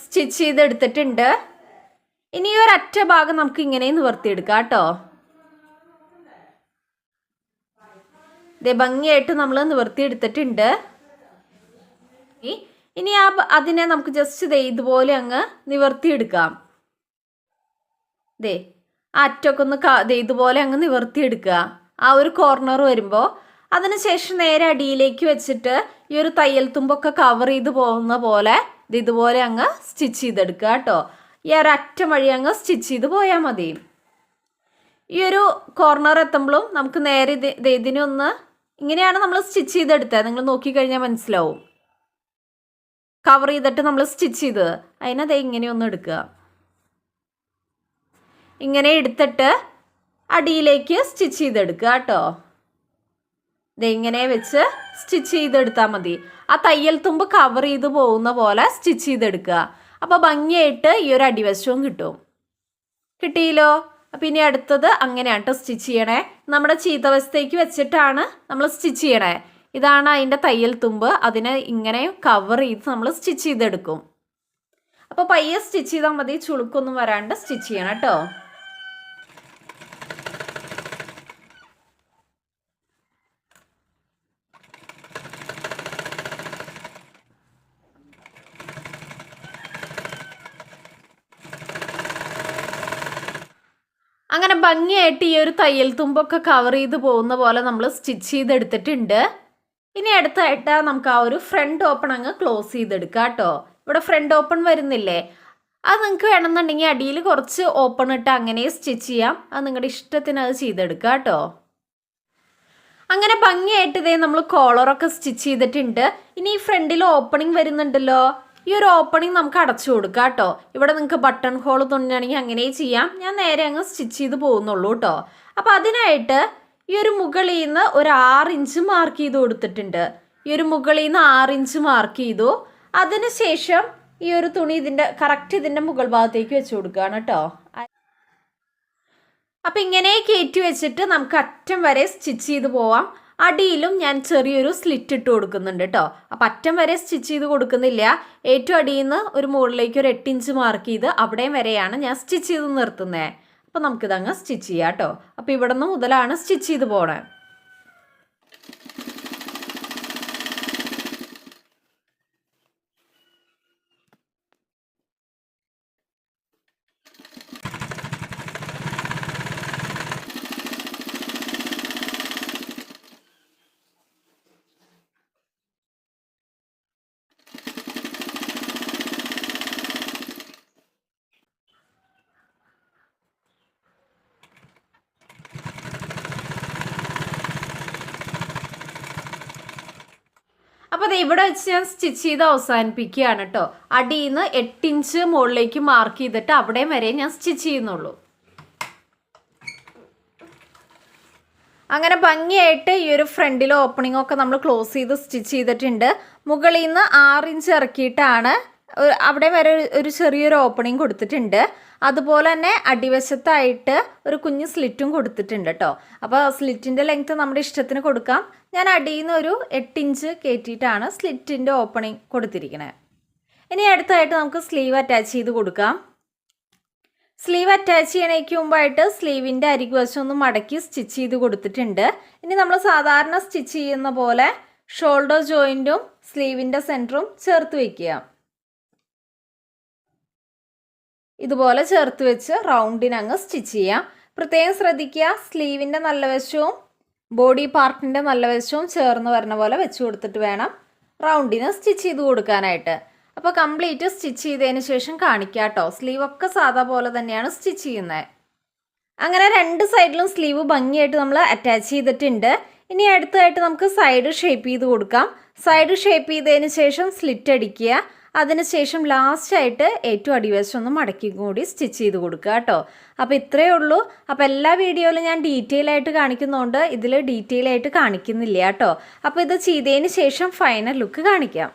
സ്റ്റിച്ച് ചെയ്തെടുത്തിട്ടുണ്ട്. ഇനി ഈ ഒരു അറ്റ ഭാഗം നമുക്ക് ഇങ്ങനെ നിവർത്തിയെടുക്കാം കേട്ടോ. ഇതേ ഭംഗിയായിട്ട് നമ്മൾ നിവർത്തിയെടുത്തിട്ടുണ്ട്. ഇനി അതിനെ നമുക്ക് ജസ്റ്റ് ഇതുപോലെ അങ്ങ് നിവർത്തിയെടുക്കാം. ദേ ആ അറ്റമൊക്കെ ഒന്ന് ഇതുപോലെ അങ്ങ് നിവർത്തിയെടുക്കുക. ആ ഒരു കോർണർ വരുമ്പോൾ അതിനുശേഷം നേരെ അടിയിലേക്ക് വെച്ചിട്ട് ഈ ഒരു തയ്യൽ തുമ്പൊക്കെ കവർ ചെയ്ത് പോകുന്ന പോലെ ഇതുപോലെ അങ്ങ് സ്റ്റിച്ച് ചെയ്തെടുക്കുക കേട്ടോ. ഈ ഒരു അറ്റം വഴി അങ്ങ് സ്റ്റിച്ച് ചെയ്ത് പോയാൽ മതി. ഈ ഒരു കോർണർ എത്തുമ്പോഴും നമുക്ക് നേരെ ഇതിനൊന്ന് ഇങ്ങനെയാണ് നമ്മൾ സ്റ്റിച്ച് ചെയ്തെടുത്തത്. നിങ്ങൾ നോക്കിക്കഴിഞ്ഞാൽ മനസ്സിലാവും. കവർ ചെയ്തിട്ട് നമ്മൾ സ്റ്റിച്ച് ചെയ്തത് അതിനതേ ഇങ്ങനെയൊന്ന് എടുക്കുക. ഇങ്ങനെ എടുത്തിട്ട് അടിയിലേക്ക് സ്റ്റിച്ച് ചെയ്തെടുക്കുക കേട്ടോ. ഇങ്ങനെ വെച്ച് സ്റ്റിച്ച് ചെയ്തെടുത്താൽ മതി. ആ തയ്യൽ തുമ്പ് കവർ ചെയ്ത് പോകുന്ന പോലെ സ്റ്റിച്ച് ചെയ്തെടുക്കുക. അപ്പോൾ ഭംഗിയായിട്ട് ഈ ഒരു അടിവശവും കിട്ടും. കിട്ടിയല്ലോ. അപ്പോൾ ഇനി അടുത്തത് അങ്ങനെയാണ് കേട്ടോ സ്റ്റിച്ച് ചെയ്യണേ. നമ്മുടെ ചീത്തവശത്തേക്ക് വെച്ചിട്ടാണ് നമ്മൾ സ്റ്റിച്ച് ചെയ്യണേ. ഇതാണ് അതിൻ്റെ തയ്യൽ തുമ്പ്. അതിനെ ഇങ്ങനെ കവർ ചെയ്ത് നമ്മൾ സ്റ്റിച്ച് ചെയ്തെടുക്കും. അപ്പോൾ പയ്യെ സ്റ്റിച്ച് ചെയ്താൽ മതി, ചുളുക്കൊന്നും വരാണ്ട് സ്റ്റിച്ച് ചെയ്യണം കേട്ടോ. അങ്ങനെ ഭംഗിയായിട്ട് ഈ ഒരു തയ്യൽ തുമ്പൊക്കെ കവർ ചെയ്ത് പോകുന്ന പോലെ നമ്മൾ സ്റ്റിച്ച് ചെയ്തെടുത്തിട്ടുണ്ട്. ഇനി അടുത്തായിട്ട് നമുക്ക് ആ ഒരു ഫ്രണ്ട് ഓപ്പൺ അങ്ങ് ക്ലോസ് ചെയ്തെടുക്കാം കേട്ടോ. ഇവിടെ ഫ്രണ്ട് ഓപ്പൺ വരുന്നില്ലേ, അത് നിങ്ങൾക്ക് വേണമെന്നുണ്ടെങ്കിൽ അടിയിൽ കുറച്ച് ഓപ്പൺ ഇട്ട് അങ്ങനെ സ്റ്റിച്ച് ചെയ്യാം. അത് നിങ്ങളുടെ ഇഷ്ടത്തിന് അത് ചെയ്തെടുക്കുക കേട്ടോ. അങ്ങനെ ഭംഗിയായിട്ട് ഇതേ നമ്മൾ കോളറൊക്കെ സ്റ്റിച്ച് ചെയ്തിട്ടുണ്ട്. ഇനി ഈ ഫ്രണ്ടിൽ ഓപ്പണിങ് വരുന്നുണ്ടല്ലോ, ഈ ഒരു ഓപ്പണിങ് നമുക്ക് അടച്ചു കൊടുക്കാം കേട്ടോ. ഇവിടെ നിങ്ങൾക്ക് ബട്ടൺ ഹോൾ തുണിയാണെങ്കിൽ അങ്ങനെ ചെയ്യാം. ഞാൻ നേരെ അങ്ങ് സ്റ്റിച്ച് ചെയ്ത് പോകുന്നുള്ളൂ കേട്ടോ. അപ്പോൾ അതിനായിട്ട് ഈ ഒരു മുകളിൽ നിന്ന് ഒരു 6 ഇഞ്ച് മാർക്ക് ചെയ്ത് കൊടുത്തിട്ടുണ്ട്. ഈ ഒരു മുകളിൽ നിന്ന് 6 ഇഞ്ച് മാർക്ക് ചെയ്തു. അതിനുശേഷം ഈ ഒരു തുണി ഇതിൻ്റെ കറക്റ്റ് ഇതിൻ്റെ മുകൾ ഭാഗത്തേക്ക് വെച്ച് കൊടുക്കുകയാണ് കേട്ടോ. അപ്പം ഇങ്ങനെ കയറ്റി വെച്ചിട്ട് നമുക്ക് അറ്റം വരെ സ്റ്റിച്ച് ചെയ്ത് പോവാം. അടിയിലും ഞാൻ ചെറിയൊരു സ്ലിറ്റ് ഇട്ട് കൊടുക്കുന്നുണ്ട് കേട്ടോ. അപ്പം അറ്റം വരെ സ്റ്റിച്ച് ചെയ്ത് കൊടുക്കുന്നില്ല. ഏറ്റവും അടിയിൽ നിന്ന് ഒരു മുകളിലേക്ക് ഒരു 8 ഇഞ്ച് മാർക്ക് ചെയ്ത് അവിടെയും വരെയാണ് ഞാൻ സ്റ്റിച്ച് ചെയ്ത് നിർത്തുന്നത്. അപ്പം നമുക്കിതങ്ങ് സ്റ്റിച്ച് ചെയ്യാം കേട്ടോ. അപ്പം ഇവിടെ നിന്ന് മുതലാണ് സ്റ്റിച്ച് ചെയ്ത് പോകണേ. അപ്പോൾ അത് ഇവിടെ വെച്ച് ഞാൻ സ്റ്റിച്ച് ചെയ്ത് അവസാനിപ്പിക്കുകയാണ് കേട്ടോ. അടിയിൽ നിന്ന് 8 ഇഞ്ച് മുകളിലേക്ക് മാർക്ക് ചെയ്തിട്ട് അവിടെയും വരെ ഞാൻ സ്റ്റിച്ച് ചെയ്യുന്നുള്ളൂ. അങ്ങനെ ഭംഗിയായിട്ട് ഈ ഒരു ഫ്രണ്ടിലെ ഓപ്പണിംഗ് ഒക്കെ നമ്മൾ ക്ലോസ് ചെയ്ത് സ്റ്റിച്ച് ചെയ്തിട്ടുണ്ട്. മുകളിൽ നിന്ന് 6 ഇഞ്ച് ഇറക്കിയിട്ടാണ് അവിടെ വരെ ഒരു ചെറിയൊരു ഓപ്പണിംഗ് കൊടുത്തിട്ടുണ്ട്. അതുപോലെ തന്നെ അടിവശത്തായിട്ട് ഒരു കുഞ്ഞ് സ്ലിറ്റും കൊടുത്തിട്ടുണ്ട് കേട്ടോ. അപ്പോൾ സ്ലിറ്റിൻ്റെ ലെങ്ത്ത് നമ്മുടെ ഇഷ്ടത്തിന് കൊടുക്കാം. ഞാൻ അടിയിൽ നിന്ന് ഒരു 8 ഇഞ്ച് കയറ്റിയിട്ടാണ് സ്ലിറ്റിൻ്റെ ഓപ്പണിംഗ് കൊടുത്തിരിക്കുന്നത്. ഇനി അടുത്തായിട്ട് നമുക്ക് സ്ലീവ് അറ്റാച്ച് ചെയ്ത് കൊടുക്കാം. സ്ലീവ് അറ്റാച്ച് ചെയ്യണേക്ക് മുമ്പായിട്ട് സ്ലീവിൻ്റെ അരികുവശം ഒന്ന് മടക്കി സ്റ്റിച്ച് ചെയ്ത് കൊടുത്തിട്ടുണ്ട്. ഇനി നമ്മൾ സാധാരണ സ്റ്റിച്ച് ചെയ്യുന്ന പോലെ ഷോൾഡർ ജോയിൻറ്റും സ്ലീവിൻ്റെ സെൻറ്ററും ചേർത്ത് വയ്ക്കുക. ഇതുപോലെ ചേർത്ത് വെച്ച് റൗണ്ടിനങ്ങ് സ്റ്റിച്ച് ചെയ്യാം. പ്രത്യേകം ശ്രദ്ധിക്കുക, സ്ലീവിൻ്റെ നല്ല വശവും ബോഡി പാർട്ടിൻ്റെ നല്ല വശവും ചേർന്ന് വരുന്ന പോലെ വെച്ച് കൊടുത്തിട്ട് വേണം റൗണ്ടിന് സ്റ്റിച്ച് ചെയ്ത് കൊടുക്കാനായിട്ട്. അപ്പോൾ കംപ്ലീറ്റ് സ്റ്റിച്ച് ചെയ്തതിന് ശേഷം കാണിക്കാം കേട്ടോ. സ്ലീവൊക്കെ സാധാ പോലെ തന്നെയാണ് സ്റ്റിച്ച് ചെയ്യുന്നത്. അങ്ങനെ 2 സൈഡിലും സ്ലീവ് ഭംഗിയായിട്ട് നമ്മൾ അറ്റാച്ച് ചെയ്തിട്ടുണ്ട്. ഇനി അടുത്തതായിട്ട് നമുക്ക് സൈഡ് ഷേപ്പ് ചെയ്ത് കൊടുക്കാം. സൈഡ് ഷേപ്പ് ചെയ്തതിന് ശേഷം സ്ലിറ്റ് അടിക്കുക. അതിനുശേഷം ലാസ്റ്റായിട്ട് ഏറ്റവും അടിവശം ഒന്ന് മടക്കി കൂടി സ്റ്റിച്ച് ചെയ്ത് കൊടുക്കുക കേട്ടോ. അപ്പോൾ ഇത്രയേ ഉള്ളൂ. അപ്പോൾ എല്ലാ വീഡിയോയിലും ഞാൻ ഡീറ്റെയിൽ ആയിട്ട് കാണിക്കുന്നതുകൊണ്ട് ഇതിൽ ഡീറ്റെയിൽ ആയിട്ട് കാണിക്കുന്നില്ല കേട്ടോ. അപ്പോൾ ഇത് ചെയ്തതിന് ശേഷം ഫൈനൽ ലുക്ക് കാണിക്കാം.